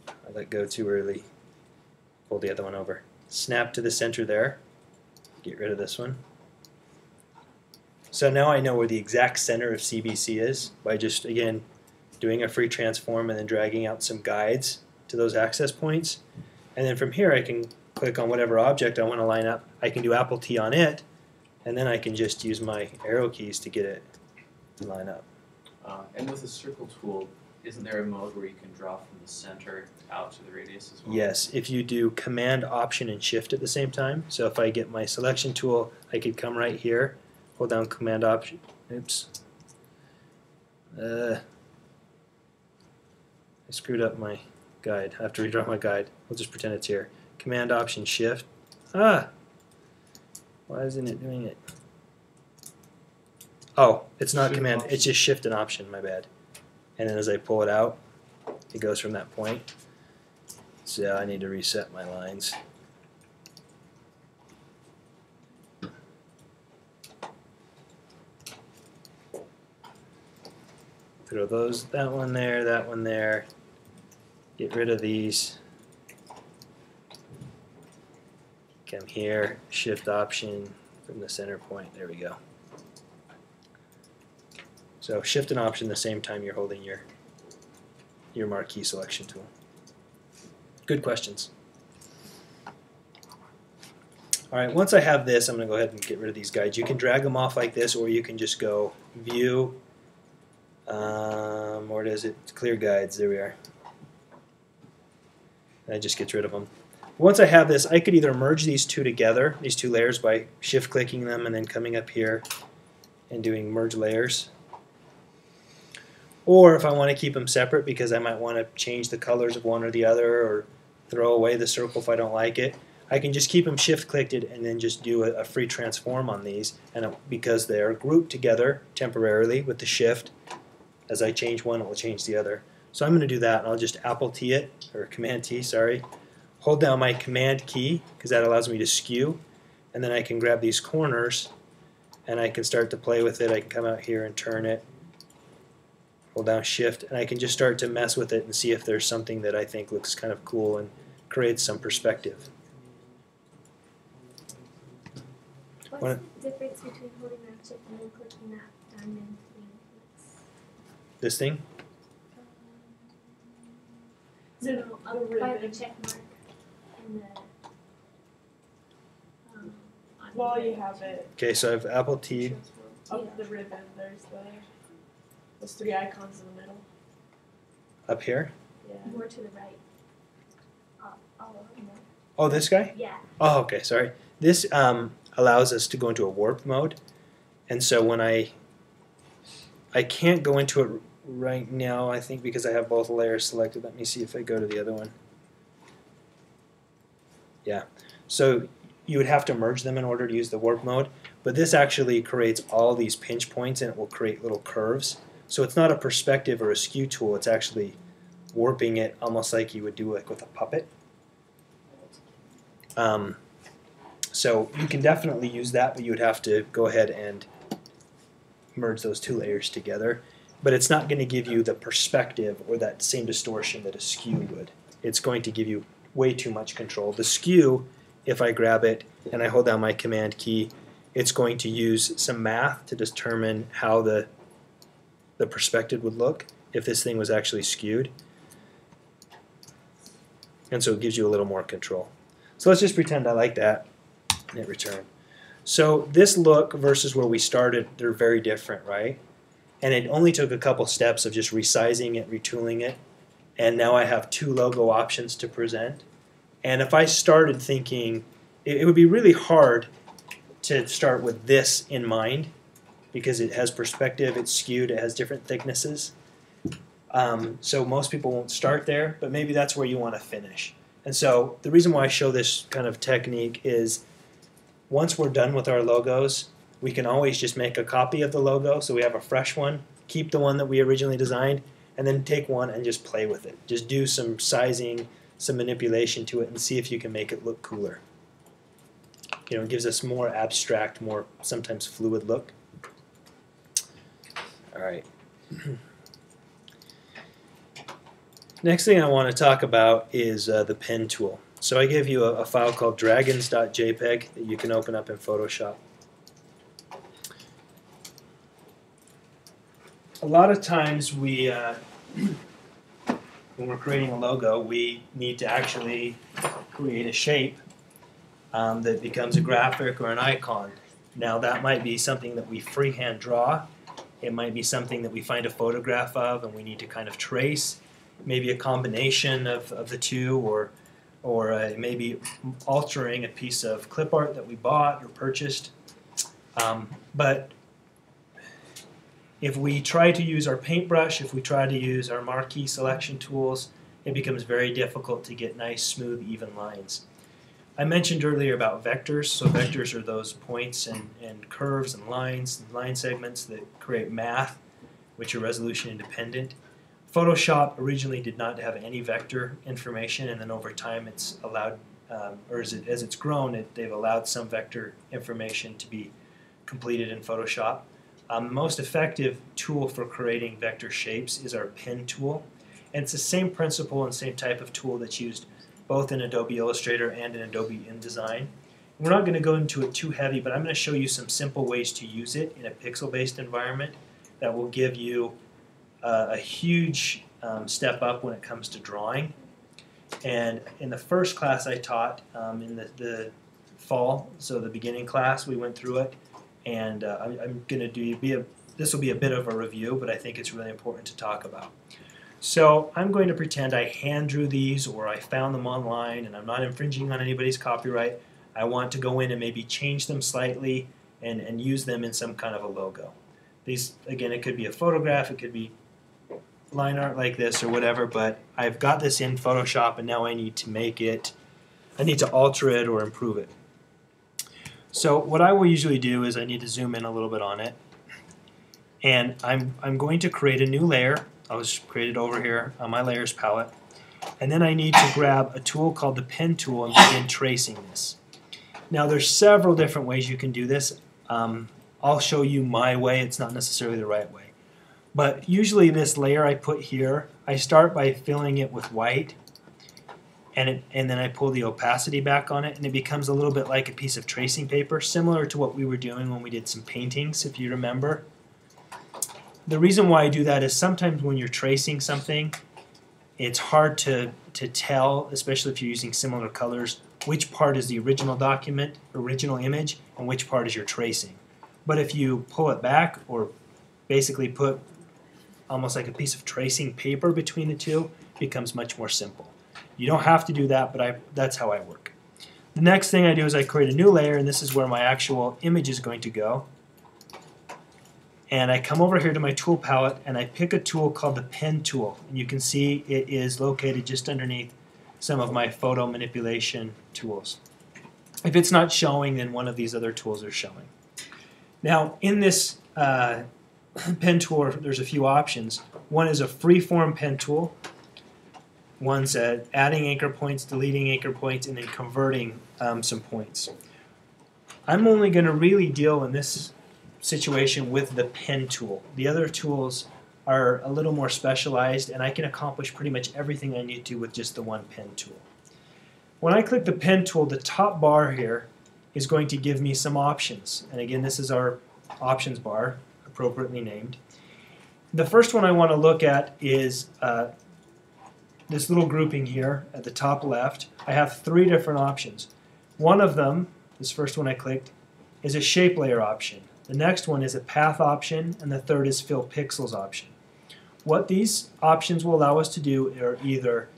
I let go too early. Pull the other one over. Snap to the center there. Get rid of this one. So now I know where the exact center of CBC is by just, again, doing a free transform and then dragging out some guides to those access points. And then from here I can click on whatever object I want to line up. I can do Apple T on it, and then I can just use my arrow keys to get it to line up. And with the circle tool, isn't there a mode where you can draw from the center out to the radius as well? Yes, if you do Command, Option, and Shift at the same time. So if I get my selection tool, I could come right here, hold down Command, Option. Oops. I screwed up my guide. I have to redraw my guide. We'll just pretend it's here. Command, Option, Shift. Ah! Why isn't it doing it? Oh, it's not Command. It's just Shift and Option, my bad. And then as I pull it out, it goes from that point. So I need to reset my lines. Throw those, that one there. Get rid of these. Come here, Shift Option from the center point. There we go. So Shift and Option the same time you're holding your marquee selection tool. Good questions. All right, once I have this, I'm going to go ahead and get rid of these guides. You can drag them off like this, or you can just go View. Where is it? Clear Guides. There we are. That just gets rid of them. Once I have this, I could either merge these two together, these two layers, by shift-clicking them and then coming up here and doing merge layers. Or if I want to keep them separate because I might want to change the colors of one or the other or throw away the circle if I don't like it, I can just keep them shift-clicked and then just do a free transform on these. And because they are grouped together temporarily with the shift, as I change one, it will change the other. So I'm going to do that, and I'll just Apple T it, or Command T, sorry. Hold down my Command key, because that allows me to skew. And then I can grab these corners, and I can start to play with it. I can come out here and turn it. Hold down Shift, and I can just start to mess with it and see if there's something that I think looks kind of cool and creates some perspective. What's the difference between holding that chip and then clicking that diamond thing? This thing? No, up by the check mark and the While you have it, Okay, so I've Apple T'd. up the ribbon, there's those three icons in the middle. Up here. Yeah. more to the right. Oh, no. Oh, this guy? Yeah. Oh, okay, sorry. This allows us to go into a warp mode. And so when I can't go into it right now, I think, because I have both layers selected. Let me see if I go to the other one. Yeah. So you would have to merge them in order to use the warp mode. But this actually creates all these pinch points, and it will create little curves. So it's not a perspective or a skew tool. It's actually warping it almost like you would do like with a puppet. So you can definitely use that, but you would have to go ahead and merge those two layers together. But it's not going to give you the perspective or that same distortion that a skew would. It's going to give you way too much control. The skew, if I grab it and I hold down my Command key, it's going to use some math to determine how the perspective would look if this thing was actually skewed. And so it gives you a little more control. So let's just pretend I like that and hit return. So this look versus where we started, they're very different, right? And it only took a couple steps of just resizing it, retooling it, and now I have two logo options to present. And if I started thinking, it would be really hard to start with this in mind because it has perspective, it's skewed, it has different thicknesses. So most people won't start there, but maybe that's where you want to finish. And so the reason why I show this kind of technique is once we're done with our logos, we can always just make a copy of the logo so we have a fresh one, keep the one that we originally designed, and then take one and just play with it. Just do some sizing, some manipulation to it, and see if you can make it look cooler. You know, it gives us more abstract, more sometimes fluid look. All right. Next thing I want to talk about is the pen tool. So I gave you a file called dragons.jpg that you can open up in Photoshop. A lot of times we, when we're creating a logo, we need to actually create a shape that becomes a graphic or an icon. Now that might be something that we freehand draw. It might be something that we find a photograph of and we need to kind of trace. Maybe a combination of the two, or maybe altering a piece of clip art that we bought or purchased. But if we try to use our paintbrush, if we try to use our marquee selection tools, it becomes very difficult to get nice, smooth, even lines. I mentioned earlier about vectors. So vectors are those points and curves and lines and line segments that create math, which are resolution independent. Photoshop originally did not have any vector information, and then over time it's allowed, or as it's grown, they've allowed some vector information to be completed in Photoshop. The most effective tool for creating vector shapes is our pen tool, and it's the same principle and same type of tool that's used both in Adobe Illustrator and in Adobe InDesign. We're not going to go into it too heavy, but I'm going to show you some simple ways to use it in a pixel-based environment that will give you a huge step up when it comes to drawing. And in the first class I taught in the fall, so the beginning class, we went through it, and I'm going to this will be a bit of a review, but I think it's really important to talk about. So I'm going to pretend I hand drew these or I found them online and I'm not infringing on anybody's copyright. I want to go in and maybe change them slightly and use them in some kind of a logo. These, again, it could be a photograph, it could be line art like this or whatever, but I've got this in Photoshop and now I need to make it, I need to alter it or improve it. So what I will usually do is I need to zoom in a little bit on it. And I'm going to create a new layer. I'll just create it over here on my layers palette. And then I need to grab a tool called the pen tool and begin tracing this. Now there's several different ways you can do this. I'll show you my way. It's not necessarily the right way. But usually this layer I put here, I start by filling it with white. And then I pull the opacity back on it and it becomes a little bit like a piece of tracing paper, similar to what we were doing when we did some paintings, if you remember. The reason why I do that is sometimes when you're tracing something, it's hard to tell, especially if you're using similar colors, which part is the original document, original image, and which part is your tracing. But if you pull it back or basically put almost like a piece of tracing paper between the two, it becomes much more simple. You don't have to do that, but that's how I work. The next thing I do is I create a new layer, and this is where my actual image is going to go. And I come over here to my tool palette and I pick a tool called the pen tool. And you can see it is located just underneath some of my photo manipulation tools. If it's not showing, then one of these other tools are showing. Now in this pen tool, there's a few options. One is a freeform pen tool. One's adding anchor points, deleting anchor points, and then converting some points. I'm only going to really deal in this situation with the pen tool. The other tools are a little more specialized and I can accomplish pretty much everything I need to with just the one pen tool. When I click the pen tool, the top bar here is going to give me some options. And again, this is our options bar, appropriately named. The first one I want to look at is this little grouping here at the top left. I have three different options. One of them, this first one I clicked, is a shape layer option. The next one is a path option, and the third is fill pixels option. What these options will allow us to do are either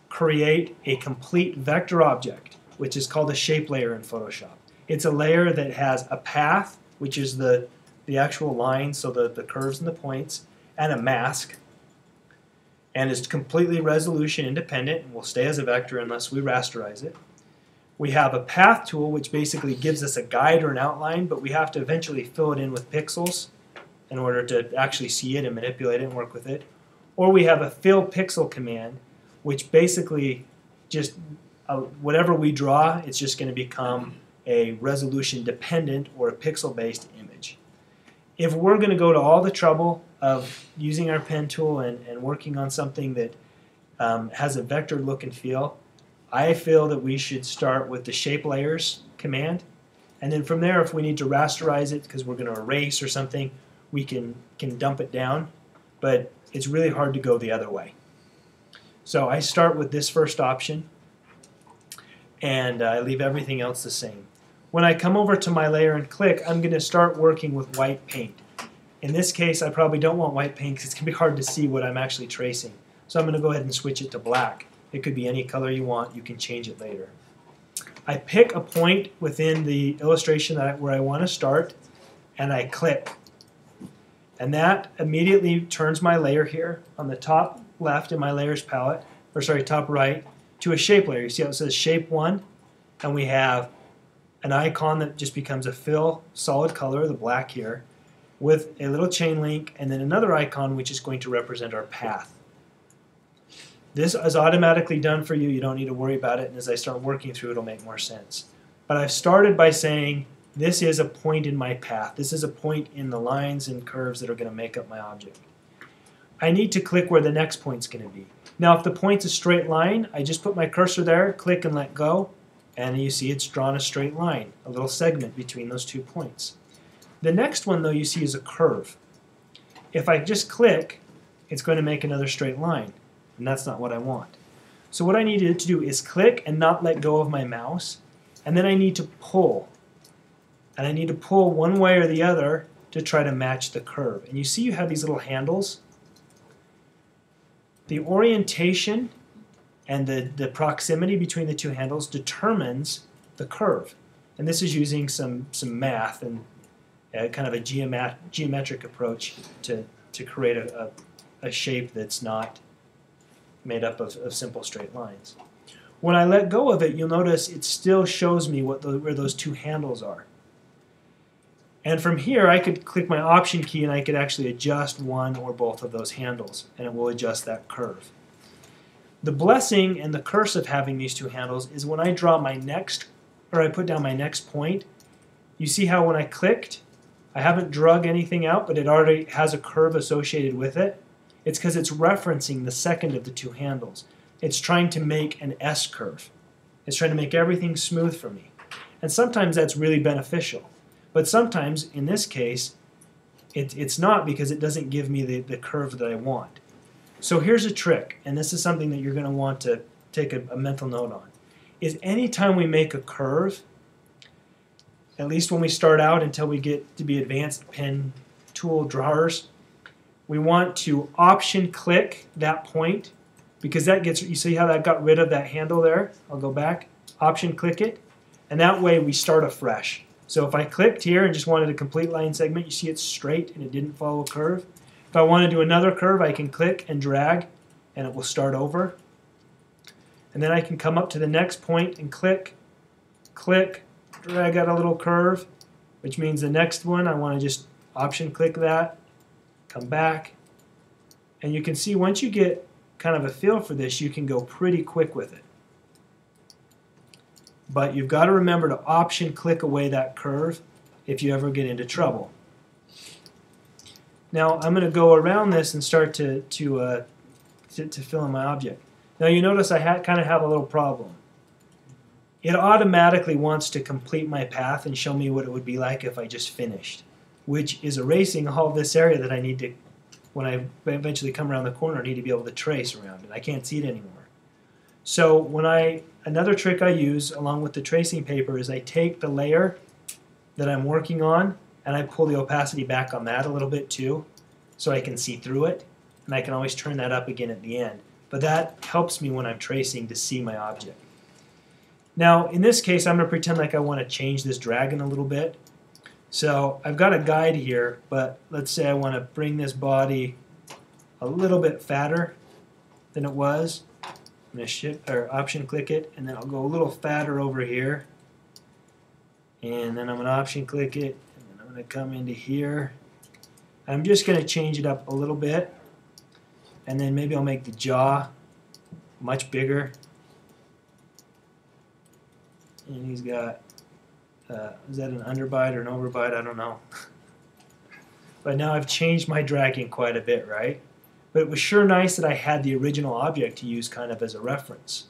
create a complete vector object, which is called a shape layer in Photoshop. It's a layer that has a path, which is the actual line, so the curves and the points, and a mask, and is completely resolution independent and will stay as a vector unless we rasterize it. We have a path tool, which basically gives us a guide or an outline, but we have to eventually fill it in with pixels in order to actually see it and manipulate it and work with it. Or we have a fill pixel command, which basically just whatever we draw, it's just going to become a resolution dependent or a pixel based image. If we're going to go to all the trouble of using our pen tool and working on something that has a vector look and feel, I feel that we should start with the shape layers command, and then from there, if we need to rasterize it because we're going to erase or something, we can dump it down, but it's really hard to go the other way. So I start with this first option, and I leave everything else the same. When I come over to my layer and click, I'm going to start working with white paint. In this case, I probably don't want white paint because it's going to be hard to see what I'm actually tracing. So I'm going to go ahead and switch it to black. It could be any color you want. You can change it later. I pick a point within the illustration where I want to start, and I click. And that immediately turns my layer here on the top left in my layers palette, or sorry, top right, to a shape layer. You see how it says shape 1, and we have an icon that just becomes a fill solid color, the black here, with a little chain link, and then another icon which is going to represent our path. This is automatically done for you. You don't need to worry about it, and as I start working through, it'll make more sense. But I've started by saying this is a point in my path. This is a point in the lines and curves that are going to make up my object. I need to click where the next point's going to be. Now, if the point's a straight line, I just put my cursor there, click and let go, and you see it's drawn a straight line, a little segment between those 2 points. The next one, though, you see is a curve. If I just click, it's going to make another straight line. And that's not what I want. So what I need to do is click and not let go of my mouse, and then I need to pull. And I need to pull one way or the other to try to match the curve. And you see you have these little handles. The orientation and the proximity between the two handles determines the curve. And this is using some math and kind of a geometric approach to create a shape that's not made up of simple straight lines. When I let go of it, you'll notice it still shows me where those two handles are. And from here, I could click my Option key and I could actually adjust one or both of those handles, and it will adjust that curve. The blessing and the curse of having these two handles is when I draw my next, or I put down my next point, you see how when I clicked, I haven't drug anything out, but it already has a curve associated with it. It's because it's referencing the second of the two handles. It's trying to make an S curve. It's trying to make everything smooth for me. And sometimes that's really beneficial. But sometimes, in this case, it's not, because it doesn't give me the curve that I want. So here's a trick, and this is something that you're going to want to take a mental note on, is anytime we make a curve, at least when we start out until we get to be advanced pen tool drawers, we want to Option click that point, because that gets, you see how that got rid of that handle there? I'll go back, Option click it, and that way we start afresh. So if I clicked here and just wanted a complete line segment, you see it's straight and it didn't follow a curve. If I want to do another curve, I can click and drag and it will start over. And then I can come up to the next point and click, drag out a little curve, which means the next one I want to just Option click that, come back. And you can see once you get kind of a feel for this, you can go pretty quick with it. But you've got to remember to Option click away that curve if you ever get into trouble. Now I'm going to go around this and start to fill in my object. Now you notice I kind of have a little problem. It automatically wants to complete my path and show me what it would be like if I just finished, which is erasing all this area that I need to, when I eventually come around the corner, I need to be able to trace around it. I can't see it anymore. So another trick I use along with the tracing paper is I take the layer that I'm working on and I pull the opacity back on that a little bit too, so I can see through it, and I can always turn that up again at the end. But that helps me when I'm tracing to see my object. Now in this case I'm going to pretend like I want to change this dragon a little bit. So I've got a guide here, but let's say I want to bring this body a little bit fatter than it was. I'm going to Option click it, and then I'll go a little fatter over here. And then I'm going to Option click it, and then I'm going to come into here. I'm just going to change it up a little bit, and then maybe I'll make the jaw much bigger. And he's got, is that an underbite or an overbite? I don't know. But now I've changed my dragging quite a bit, right? But it was sure nice that I had the original object to use kind of as a reference.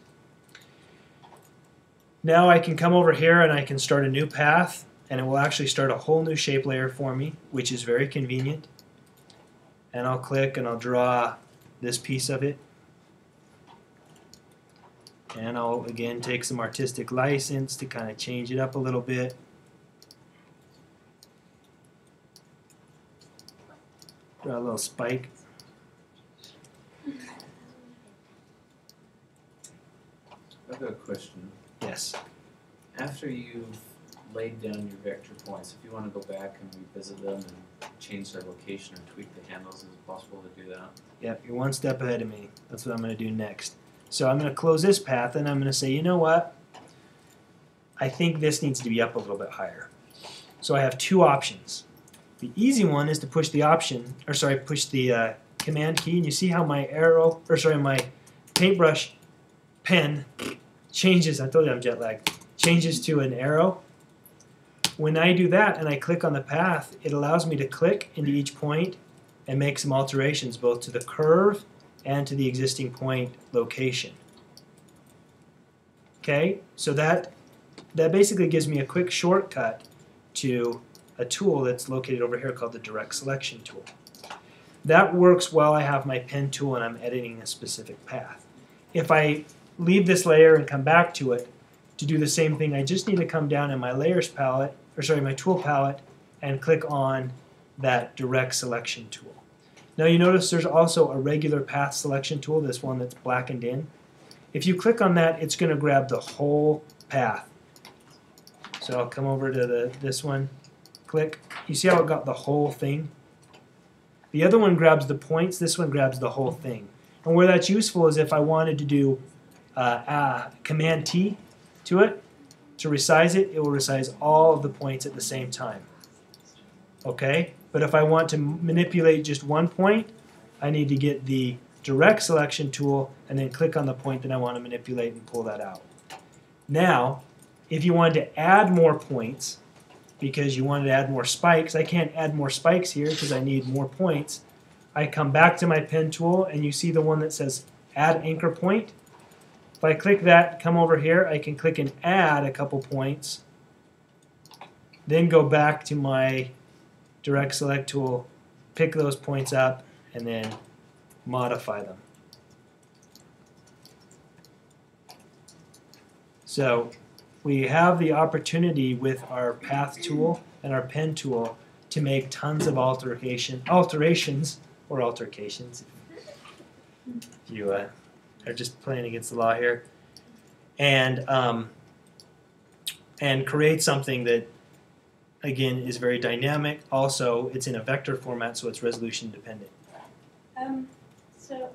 Now I can come over here and I can start a new path, and it will actually start a whole new shape layer for me, which is very convenient. And I'll click and I'll draw this piece of it. And I'll again take some artistic license to kind of change it up a little bit. Draw a little spike. I've got a question. Yes. After you've laid down your vector points, if you want to go back and revisit them and change their location or tweak the handles, is it possible to do that? Yep, you're one step ahead of me. That's what I'm going to do next. So I'm going to close this path and I'm going to say, you know what? I think this needs to be up a little bit higher. So I have two options. The easy one is to push the push the Command key, and you see how my my paintbrush pen changes. I told you I'm jet lagged. Changes to an arrow. When I do that and I click on the path, it allows me to click into each point and make some alterations both to the curve and to the existing point location. Okay, so that basically gives me a quick shortcut to a tool that's located over here called the Direct Selection tool. That works while I have my pen tool and I'm editing a specific path. If I leave this layer and come back to it to do the same thing, I just need to come down in my layers palette, my tool palette, and click on that Direct Selection tool. Now you notice there's also a regular path selection tool, this one that's blackened in. If you click on that, it's going to grab the whole path. So I'll come over to this one, click. You see how it got the whole thing? The other one grabs the points, this one grabs the whole thing. And where that's useful is if I wanted to do Command T to it, to resize it, it will resize all of the points at the same time. Okay? But if I want to manipulate just one point, I need to get the direct selection tool and then click on the point that I want to manipulate and pull that out. Now, if you wanted to add more points, because you wanted to add more spikes, I can't add more spikes here because I need more points. I come back to my pen tool and you see the one that says add anchor point. If I click that, come over here, I can click and add a couple points, then go back to my direct select tool, pick those points up, and then modify them. So we have the opportunity with our path tool and our pen tool to make tons of alterations. You are just playing against the law here, and create something that, again, is very dynamic. Also, it's in a vector format, so it's resolution dependent. So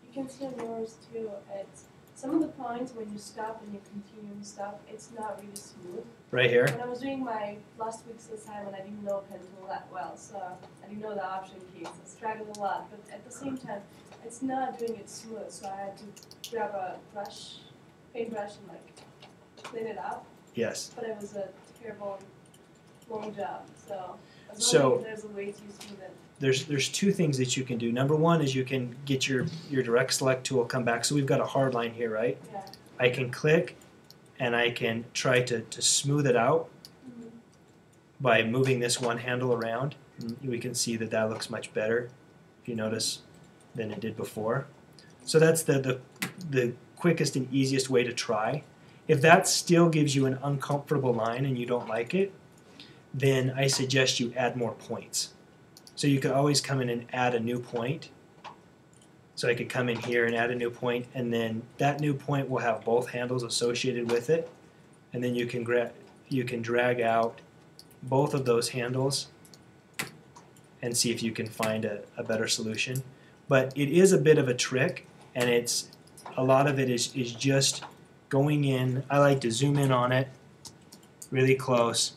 you can see on yours too. It's some of the points when you stop and you continue and stop, it's not really smooth. Right here. When I was doing my last week's assignment, I didn't know pen tool that well, so I didn't know the option keys. I struggled a lot, but at the same time, it's not doing it smooth. So I had to grab a brush, paintbrush, and like clean it up. Yes. But it was a terrible, long job. So I was So wondering if there's a way to smooth it. there's two things that you can do. Number one is you can get your direct select tool, come back. So we've got a hard line here, right? Yeah. I can click and I can try to smooth it out by moving this one handle around. And we can see that that looks much better, if you notice, than it did before. So that's the quickest and easiest way to try. If that still gives you an uncomfortable line and you don't like it, then I suggest you add more points. So you could always come in and add a new point. So I could come in here and add a new point, and then that new point will have both handles associated with it, and then you can drag out both of those handles and see if you can find a better solution. But it is a bit of a trick, and a lot of it is just going in. I like to zoom in on it really close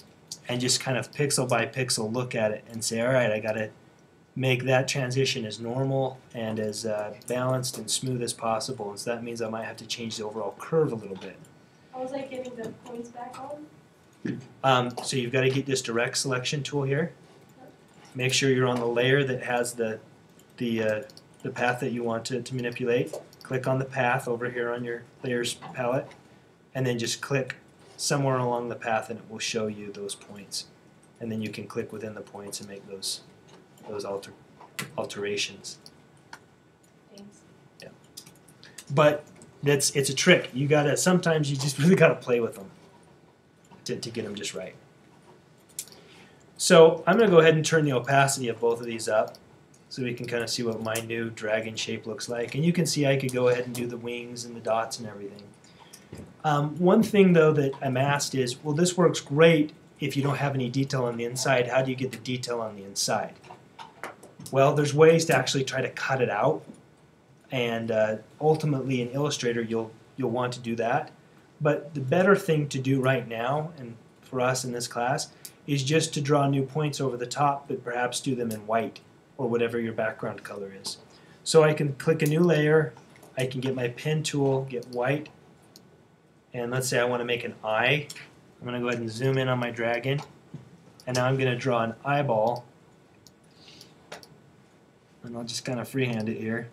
and just kind of pixel by pixel look at it and say, all right, I got to make that transition as normal and as balanced and smooth as possible. And so that means I might have to change the overall curve a little bit. How was I getting the points back on? So you've got to get this direct selection tool here. Make sure you're on the layer that has the path that you want to manipulate. Click on the path over here on your layers palette, and then just click somewhere along the path and it will show you those points. And then you can click within the points and make those alterations. Thanks. Yeah. But it's a trick. Sometimes you just really gotta play with them to get them just right. So I'm gonna go ahead and turn the opacity of both of these up so we can kind of see what my new dragon shape looks like. And you can see I could go ahead and do the wings and the dots and everything. One thing though that I'm asked is, well, this works great if you don't have any detail on the inside. How do you get the detail on the inside? Well, there's ways to actually try to cut it out, and ultimately in Illustrator you'll want to do that. But the better thing to do right now, and for us in this class, is just to draw new points over the top, but perhaps do them in white or whatever your background color is. So I can click a new layer, I can get my pen tool, get white, and let's say I want to make an eye. I'm going to go ahead and zoom in on my dragon, and now I'm going to draw an eyeball, and I'll just kind of freehand it here.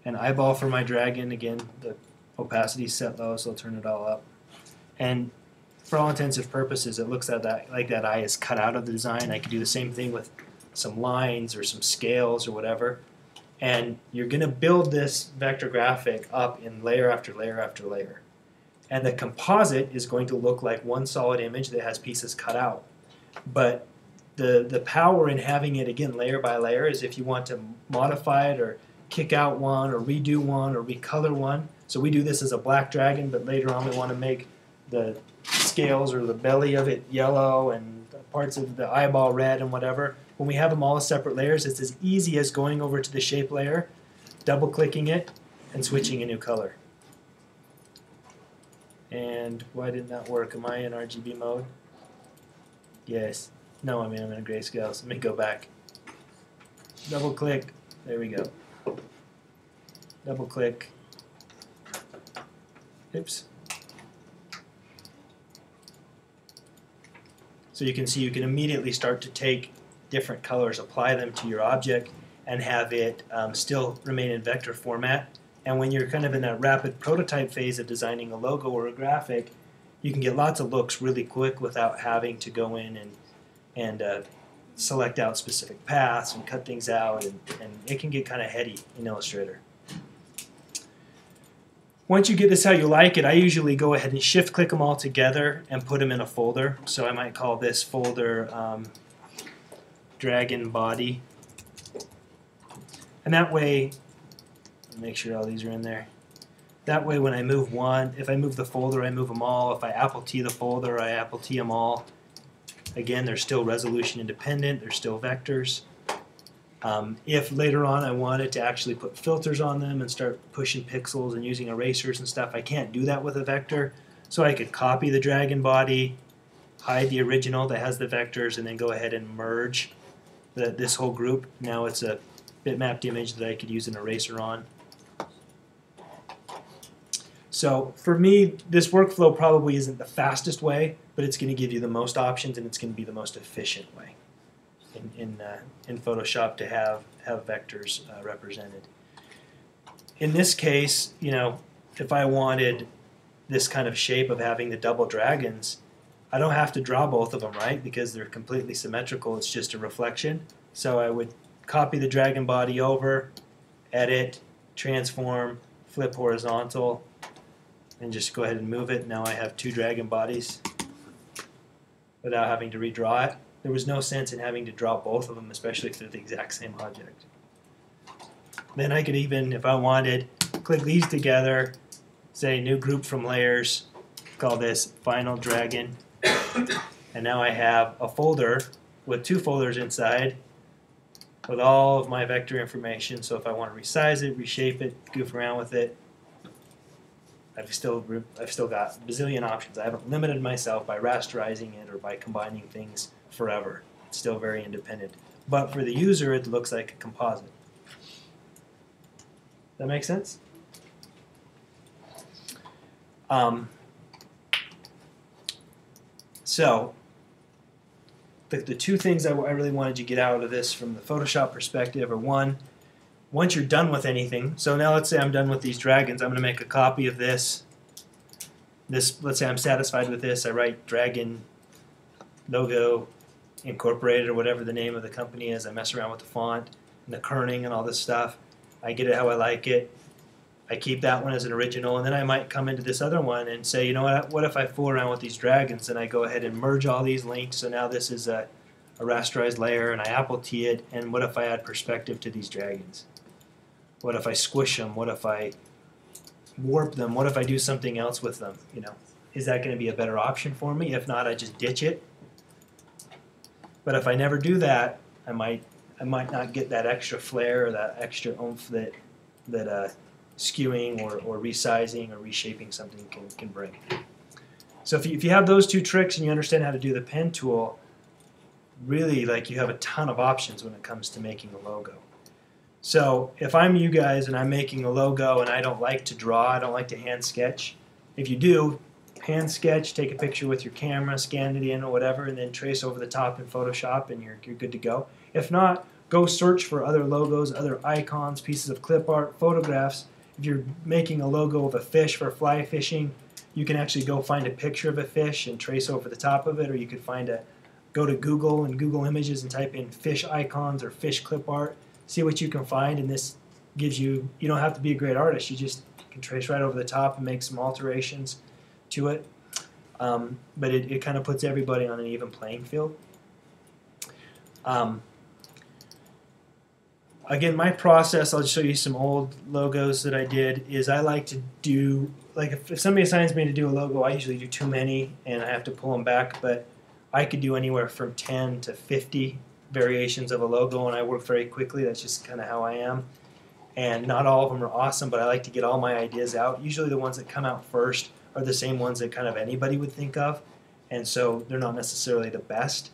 An eyeball for my dragon. Again, the opacity is set low, so I'll turn it all up. And for all intents and purposes, it looks like that eye is cut out of the design. I could do the same thing with some lines or some scales or whatever. And you're going to build this vector graphic up in layer after layer after layer. And the composite is going to look like one solid image that has pieces cut out. But the power in having it, again, layer by layer, is if you want to modify it or kick out one or redo one or recolor one. So we do this as a black dragon, but later on we want to make the scales or the belly of it yellow and parts of the eyeball red and whatever. When we have them all as separate layers, it's as easy as going over to the shape layer, double-clicking it, and switching a new color. And why didn't that work? Am I in RGB mode? Yes. No, I'm in a grayscale, so let me go back. Double-click. There we go. Double-click. Oops. So you can see you can immediately start to take different colors, apply them to your object, and have it still remain in vector format. And when you're kind of in that rapid prototype phase of designing a logo or a graphic, you can get lots of looks really quick without having to go in and select out specific paths and cut things out, and it can get kind of heady in Illustrator. Once you get this how you like it, I usually go ahead and shift-click them all together and put them in a folder. So I might call this folder Dragon Body. And that way, make sure all these are in there. That way when I move one, if I move the folder, I move them all. If I Apple T the folder, I Apple T them all. Again, they're still resolution independent. They're still vectors. If later on I wanted to actually put filters on them and start pushing pixels and using erasers and stuff, I can't do that with a vector. So I could copy the dragon body, hide the original that has the vectors, and then go ahead and merge this whole group. Now it's a bitmapped image that I could use an eraser on. So for me, this workflow probably isn't the fastest way, but it's going to give you the most options, and it's going to be the most efficient way in Photoshop to have vectors represented. In this case, you know, if I wanted this kind of shape of having the double dragons, I don't have to draw both of them, right? Because they're completely symmetrical. It's just a reflection. So I would copy the dragon body over, edit, transform, flip horizontal, and just go ahead and move it. Now I have two dragon bodies without having to redraw it. There was no sense in having to draw both of them, especially if they're the exact same object. Then I could even, if I wanted, click these together, say new group from layers, call this Final Dragon, and now I have a folder with two folders inside with all of my vector information. So if I want to resize it, reshape it, goof around with it, I've still got a bazillion options. I haven't limited myself by rasterizing it or by combining things forever. It's still very independent. But for the user, it looks like a composite. That make sense? So the two things I really wanted you to get out of this from the Photoshop perspective are, one, once you're done with anything, so now let's say I'm done with these dragons, I'm going to make a copy of this. Let's say I'm satisfied with this, I write Dragon Logo Incorporated or whatever the name of the company is. I mess around with the font and the kerning and all this stuff. I get it how I like it. I keep that one as an original, and then I might come into this other one and say, you know what if I fool around with these dragons and I go ahead and merge all these links, so now this is a rasterized layer, and I Apple T it, and what if I add perspective to these dragons? What if I squish them? What if I warp them? What if I do something else with them? You know, is that going to be a better option for me? If not, I just ditch it. But if I never do that, I might not get that extra flair or that extra oomph that skewing or resizing or reshaping something can bring. So if you have those two tricks and you understand how to do the pen tool, really, like, you have a ton of options when it comes to making a logo. So if I'm you guys and I'm making a logo and I don't like to draw, I don't like to hand sketch. If you do, hand sketch, take a picture with your camera, scan it in or whatever, and then trace over the top in Photoshop, and you're good to go. If not, go search for other logos, other icons, pieces of clip art, photographs. If you're making a logo of a fish for fly fishing, you can actually go find a picture of a fish and trace over the top of it, or you could go to Google and Google Images and type in fish icons or fish clip art. See what you can find, and this gives you don't have to be a great artist. You just can trace right over the top and make some alterations to it. But it kind of puts everybody on an even playing field. Again, my process, I'll show you some old logos that I did, is I like to do, like if somebody assigns me to do a logo, I usually do too many and I have to pull them back, but I could do anywhere from 10 to 50 variations of a logo and I work very quickly. That's just kind of how I am. And not all of them are awesome, but I like to get all my ideas out. Usually the ones that come out first are the same ones that kind of anybody would think of, and so they're not necessarily the best.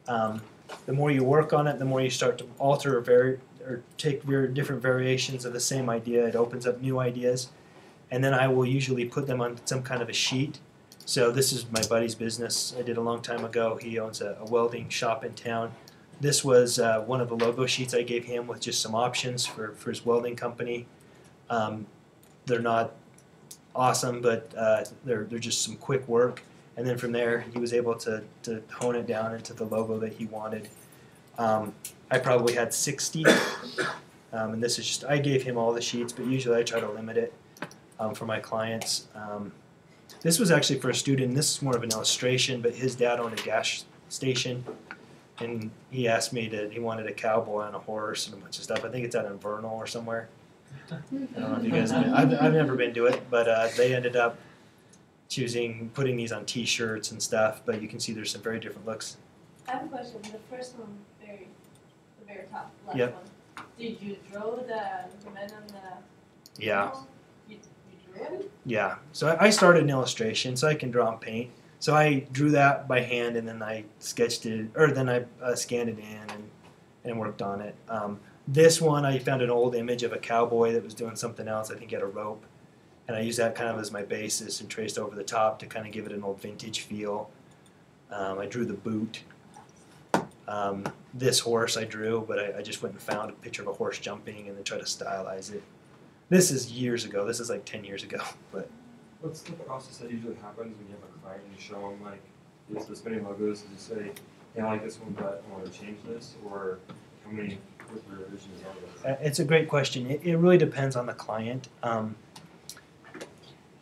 The more you work on it, the more you start to alter or take different variations of the same idea. It opens up new ideas, and then I will usually put them on some kind of a sheet. So this is my buddy's business I did a long time ago. He owns a welding shop in town. This was one of the logo sheets I gave him with just some options for his welding company. They're not awesome, but they're just some quick work. And then from there, he was able to hone it down into the logo that he wanted. I probably had 60, and this is just, I gave him all the sheets, but usually I try to limit it for my clients. This was actually for a student. This is more of an illustration, but his dad owned a gas station, and he asked me he wanted a cowboy on a horse and a bunch of stuff. I think it's out in Vernal or somewhere. I don't know if you guys have been. I've never been to it, but they ended up putting these on T-shirts and stuff. But you can see there's some very different looks. I have a question. The first one, the very top left Yep. one. Did you draw the man on the? Yeah. You drew it? Yeah. So I started an illustration, so I can draw and paint. So I drew that by hand, and then I sketched it, or then I scanned it in and worked on it. This one, I found an old image of a cowboy that was doing something else. I think he had a rope. And I used that kind of as my basis and traced over the top to kind of give it an old vintage feel. I drew the boot. This horse I drew, but I just went and found a picture of a horse jumping and then tried to stylize it. This is years ago. This is like 10 years ago. But what's the process that usually happens when you have a client and you show them like this many logos and you say, yeah, I like this one, but I want to change this, or how many revisions are there? It's a great question. It really depends on the client.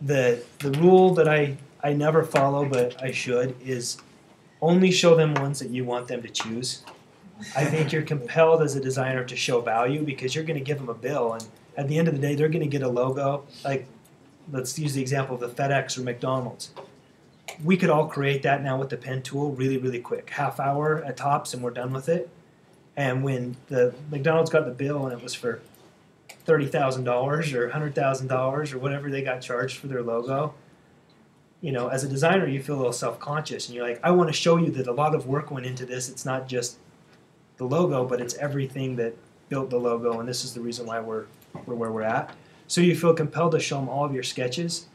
The rule that I never follow, but I should, is only show them ones that you want them to choose. I think you're compelled as a designer to show value because you're going to give them a bill, and at the end of the day, they're going to get a logo. Like, let's use the example of the FedEx or McDonald's. We could all create that now with the pen tool really, really quick. Half hour at tops, and we're done with it. And when the McDonald's got the bill and it was for $30,000 or $100,000 or whatever they got charged for their logo, you know, as a designer, you feel a little self-conscious, and you're like, I want to show you that a lot of work went into this. It's not just the logo, but it's everything that built the logo, and this is the reason why we're where we're at. So you feel compelled to show them all of your sketches,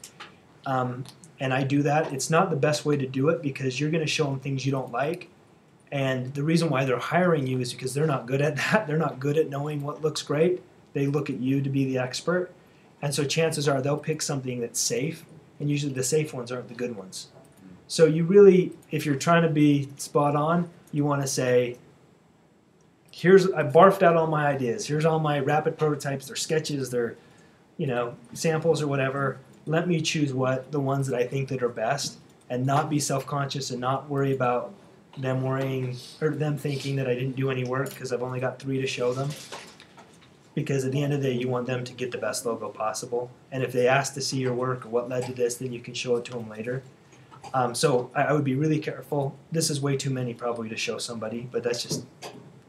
and I do that. It's not the best way to do it because you're going to show them things you don't like, and the reason why they're hiring you is because they're not good at that. They're not good at knowing what looks great. They look at you to be the expert, and so chances are they'll pick something that's safe, and usually the safe ones aren't the good ones. So you really, if you're trying to be spot on, you want to say, I barfed out all my ideas. Here's all my rapid prototypes, their sketches, their, samples or whatever. Let me choose the ones that I think that are best, and not be self-conscious and not worry about them thinking that I didn't do any work because I've only got 3 to show them. Because at the end of the day, you want them to get the best logo possible. And if they ask to see your work or what led to this, then you can show it to them later. So I would be really careful. This is way too many probably to show somebody, but that's just,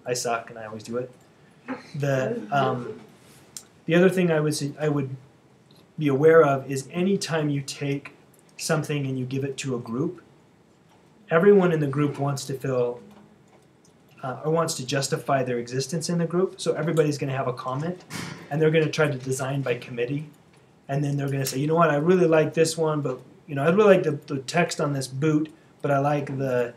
I suck and I always do it. The other thing I would be aware of is anytime you take something and you give it to a group, everyone in the group wants to feel or wants to justify their existence in the group. So everybody's going to have a comment, and they're going to try to design by committee. And then they're going to say, you know what, I really like this one, but I really like the text on this boot, but I like the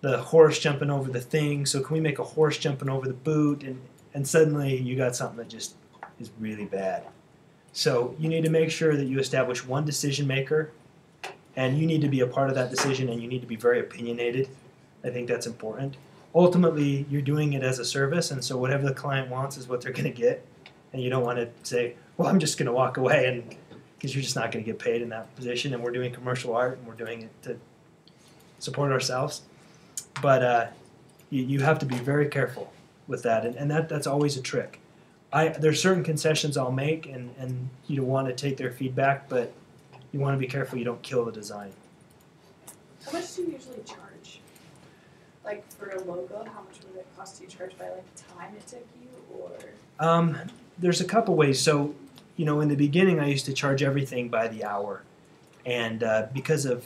horse jumping over the thing. So can we make a horse jumping over the boot? And suddenly you got something that just is really bad. So you need to make sure that you establish one decision maker, and you need to be a part of that decision, and you need to be very opinionated. I think that's important. Ultimately, you're doing it as a service, and so whatever the client wants is what they're going to get. And you don't want to say, well, I'm just going to walk away and because you're just not going to get paid in that position. And we're doing commercial art, and we're doing it to support ourselves. But you have to be very careful with that, and that's always a trick. There's certain concessions I'll make, and you want to take their feedback, but you want to be careful you don't kill the design. How much do you usually charge? Like for a logo, how much would it cost? Do you charge by like time it took you, or? There's a couple ways. So, in the beginning I used to charge everything by the hour, and because of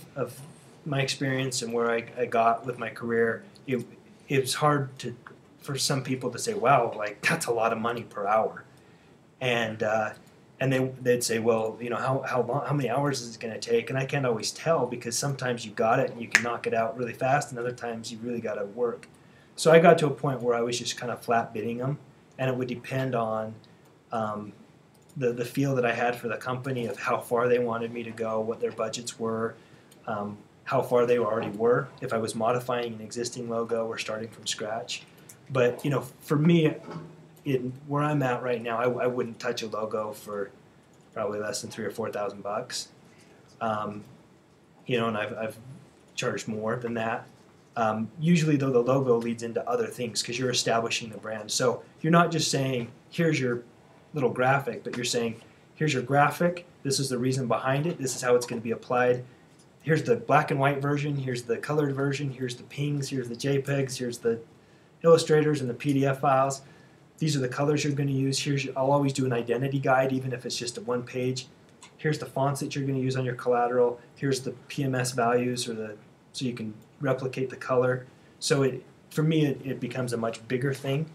my experience and where I got with my career, it was hard for some people to say, wow, like that's a lot of money per hour, and they'd say, well, how many hours is it going to take? And I can't always tell, because sometimes you got it and you can knock it out really fast, and other times you really got to work. So I got to a point where I was just kind of flat bidding them, and it would depend on the feel that I had for the company, of how far they wanted me to go, what their budgets were, how far they already were, if I was modifying an existing logo or starting from scratch. But for me, where I'm at right now, I wouldn't touch a logo for probably less than $3,000 or $4,000. And I've charged more than that. Usually, though, the logo leads into other things because you're establishing the brand. So you're not just saying, here's your little graphic, but you're saying, here's your graphic, this is the reason behind it, this is how it's going to be applied. Here's the black and white version, here's the colored version, here's the PNGs, here's the JPEGs, here's the illustrators and the PDF files. These are the colors you're going to use. I'll always do an identity guide, even if it's just a one page. Here's the fonts that you're going to use on your collateral. Here's the PMS values, so you can replicate the color. So for me, it becomes a much bigger thing.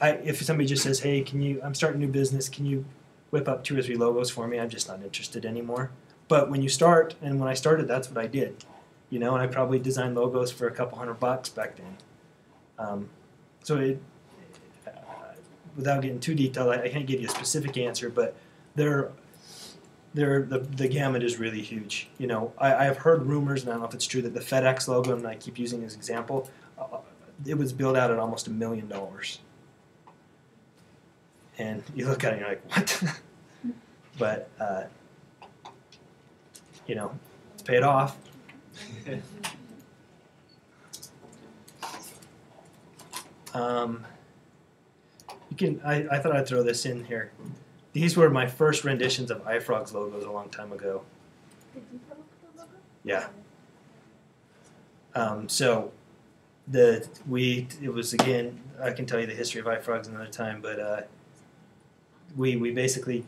If somebody just says, hey, I'm starting a new business, can you whip up 2 or 3 logos for me? I'm just not interested anymore. But when you start, and when I started, that's what I did. And I probably designed logos for a couple $100 back then. Without getting too detailed, I can't give you a specific answer, but the gamut is really huge. I have heard rumors, and I don't know if it's true, that the FedEx logo, and I keep using as an example, it was billed out at almost $1 million. And you look at it and you're like, what? But, it's paid off. I thought I'd throw this in here. These were my first renditions of Ifrogz logos a long time ago. Did you come up with a logo? Yeah. It was, again, I can tell you the history of Ifrogz another time, but we basically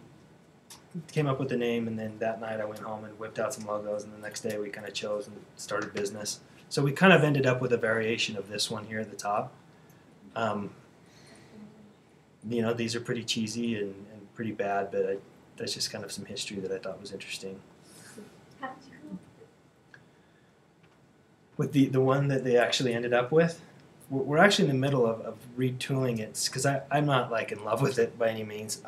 came up with the name, and then that night I went home and whipped out some logos, and the next day we kind of chose and started business. So we kind of ended up with a variation of this one here at the top. These are pretty cheesy and pretty bad, but that's just kind of some history that I thought was interesting. How did you come up With the one that they actually ended up with, we're actually in the middle of retooling it, because I'm not like in love with it by any means.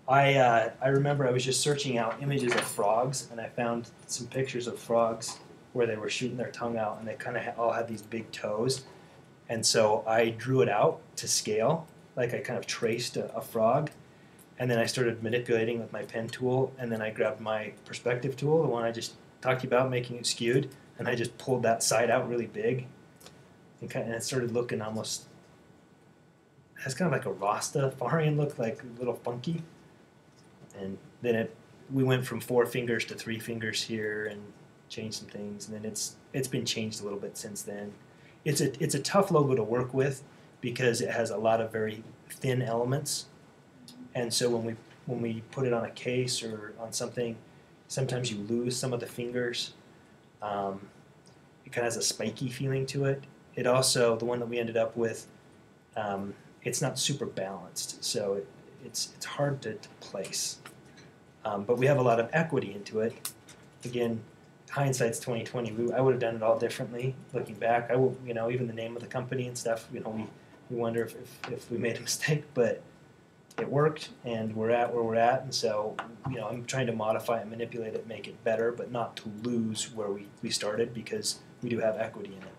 I remember I was just searching out images of frogs, and I found some pictures of frogs where they were shooting their tongue out, and they kind of all had these big toes. And so I drew it out to scale, like I kind of traced a frog, and then I started manipulating with my pen tool, and then I grabbed my perspective tool, the one I just talked to you about, making it skewed, and I just pulled that side out really big, and it started looking almost, it has kind of like a Rastafarian look, like a little funky. And then we went from 4 fingers to 3 fingers here, and changed some things, and then it's been changed a little bit since then. It's a tough logo to work with because it has a lot of very thin elements, and so when we put it on a case or on something, sometimes you lose some of the fingers. It kind of has a spiky feeling to it. It also, the one that we ended up with, it's not super balanced, so it's hard to place. But we have a lot of equity into it. Again, hindsight's 20/20. I would have done it all differently. Looking back, even the name of the company and stuff. We wonder if we made a mistake, but it worked, and we're at where we're at. And so, I'm trying to modify it, manipulate it, make it better, but not to lose where we started, because we do have equity in it.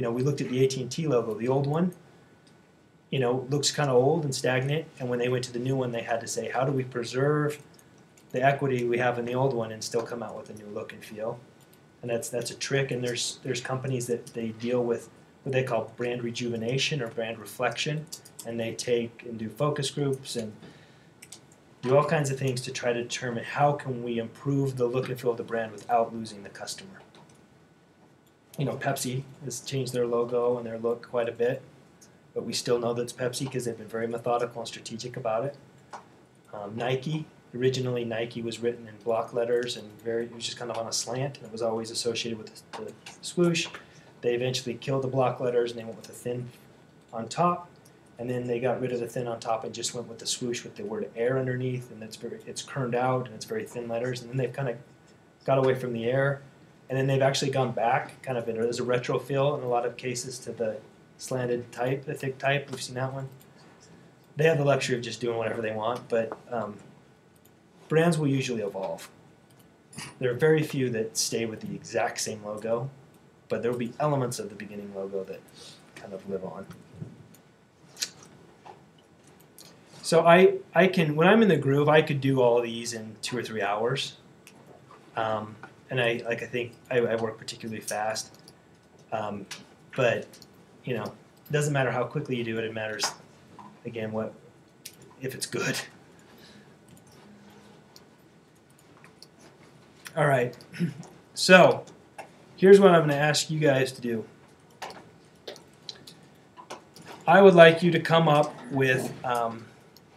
We looked at the AT&T logo, the old one. Looks kind of old and stagnant. And when they went to the new one, they had to say, how do we preserve the equity we have in the old one and still come out with a new look and feel. And that's a trick. And there's companies that they deal with what they call brand rejuvenation or brand reflection, and they take and do focus groups and do all kinds of things to try to determine how can we improve the look and feel of the brand without losing the customer. You know, Pepsi has changed their logo and their look quite a bit, but we still know that it's Pepsi because they've been very methodical and strategic about it. Nike, originally Nike was written in block letters and it was just kind of on a slant, and it was always associated with the swoosh. They eventually killed the block letters and they went with a thin on top, and then they got rid of the thin on top and just went with the swoosh with the word air underneath, and it's kerned out and it's very thin letters, and then they've kind of got away from the air, and then they've actually gone back kind of there's a retro feel in a lot of cases to the slanted type, the thick type. We've seen that one. They have the luxury of just doing whatever they want, but brands will usually evolve. There are very few that stay with the exact same logo, but there will be elements of the beginning logo that kind of live on. So I can, when I'm in the groove, I could do all these in 2 or 3 hours. And I think I work particularly fast. But, you know, it doesn't matter how quickly you do it. It matters, again, if it's good. All right. So here's what I'm going to ask you guys to do. I would like you to come up with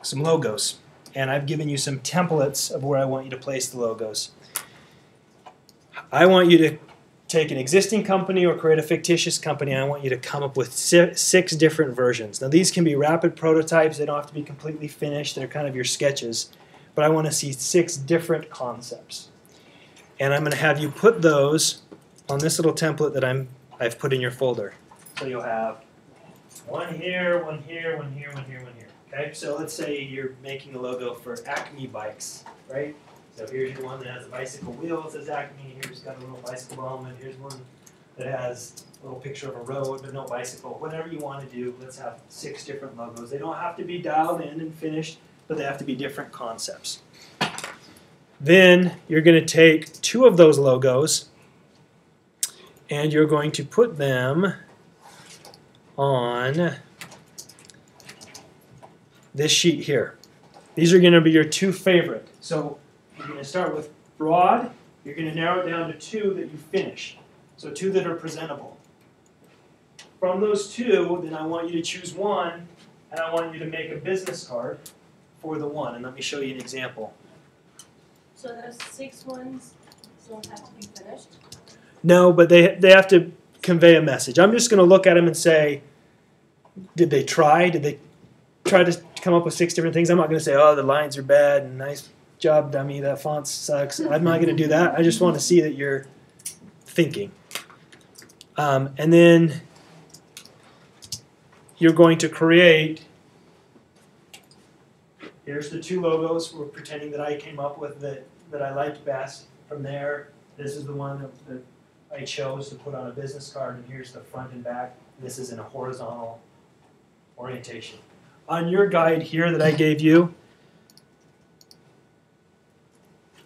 some logos. And I've given you some templates of where I want you to place the logos. I want you to take an existing company or create a fictitious company, and I want you to come up with 6 different versions. Now, these can be rapid prototypes. They don't have to be completely finished. They're kind of your sketches. But I want to see 6 different concepts. And I'm going to have you put those on this little template that I've put in your folder. So you'll have one here, one here, one here, one here, one here. Okay, so let's say you're making a logo for Acme bikes, right? So here's your one that has a bicycle wheel. It says Acme. Here's got a little bicycle element. Here's one that has a little picture of a road but no bicycle. Whatever you want to do, let's have 6 different logos. They don't have to be dialed in and finished, but they have to be different concepts. Then you're going to take 2 of those logos and you're going to put them on this sheet here. These are going to be your 2 favorite. So you're going to start with broad. You're going to narrow it down to 2 that you finish. So 2 that are presentable. From those 2, then I want you to choose one, and I want you to make a business card for the one. And let me show you an example. So there's 6 ones, don't have to be finished. No, but they have to convey a message. I'm just going to look at them and say, did they try? Did they try to come up with 6 different things? I'm not going to say, oh, the lines are bad and nice job, dummy, that font sucks. I'm not going to do that. I just want to see that you're thinking. And then you're going to create, here's the 2 logos we're pretending that I came up with that I liked best. From there, this is the one that I chose to put on a business card, and here's the front and back. This is in a horizontal orientation. On your guide here that I gave you,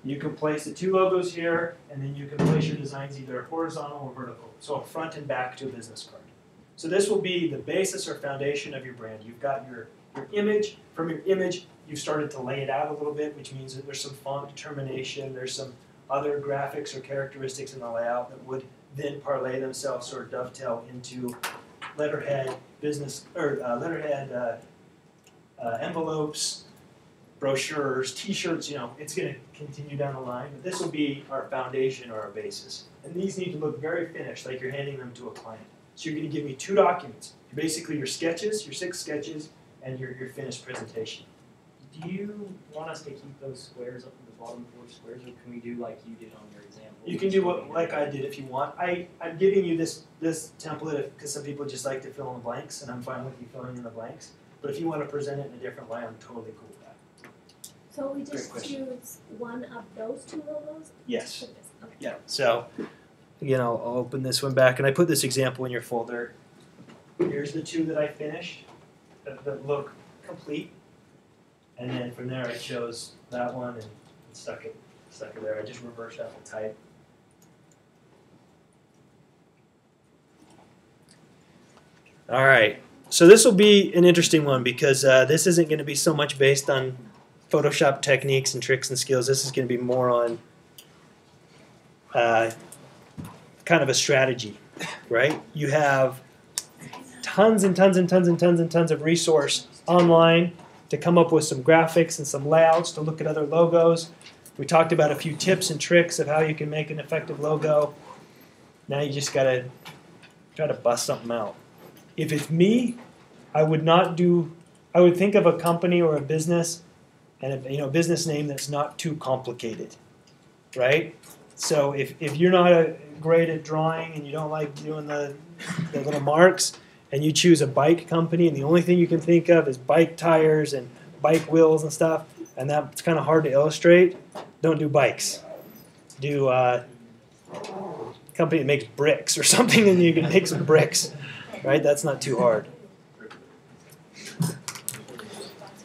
you can place the 2 logos here, and then you can place your designs either horizontal or vertical, so a front and back to a business card. So this will be the basis or foundation of your brand. You've got your image. From your image, you've started to lay it out a little bit, which means that there's some font determination, there's some other graphics or characteristics in the layout that would then parlay themselves or dovetail into letterhead, envelopes, brochures, T-shirts. You know, it's going to continue down the line, but this will be our foundation or our basis. And these need to look very finished, like you're handing them to a client. So you're going to give me 2 documents. Basically your sketches, your 6 sketches, and your finished presentation. Do you want us to keep those squares up at the bottom 4 squares, or can we do like you did on your example? You can do like I did if you want. I'm giving you this template because some people just like to fill in the blanks, and I'm fine with you filling in the blanks. But if you want to present it in a different way, I'm totally cool with that. So we just Great question. choose one of those 2 logos? Yes. Okay. Yeah. So again, I'll open this one back, and I put this example in your folder. Here's the 2 that I finished that look complete. And then from there I chose that one and stuck it there. I just reversed out the type. All right. So this will be an interesting one because this isn't going to be so much based on Photoshop techniques and tricks and skills. This is going to be more on kind of a strategy, right? You have tons and tons and tons and tons and tons of resource online to come up with some graphics and some layouts to look at other logos. We talked about a few tips and tricks of how you can make an effective logo. Now you just got to try to bust something out. If it's me, I would think of a company or a business and a business name that's not too complicated, right? So if you're not great at drawing and you don't like doing the little marks, and you choose a bike company and the only thing you can think of is bike tires and bike wheels and stuff, and that's kind of hard to illustrate, don't do bikes. Do a company that makes bricks or something, and you can make some bricks, right? That's not too hard.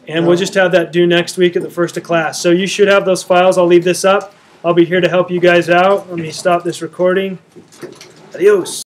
And we'll just have that due next week at the first of class. So you should have those files. I'll leave this up. I'll be here to help you guys out. Let me stop this recording. Adios.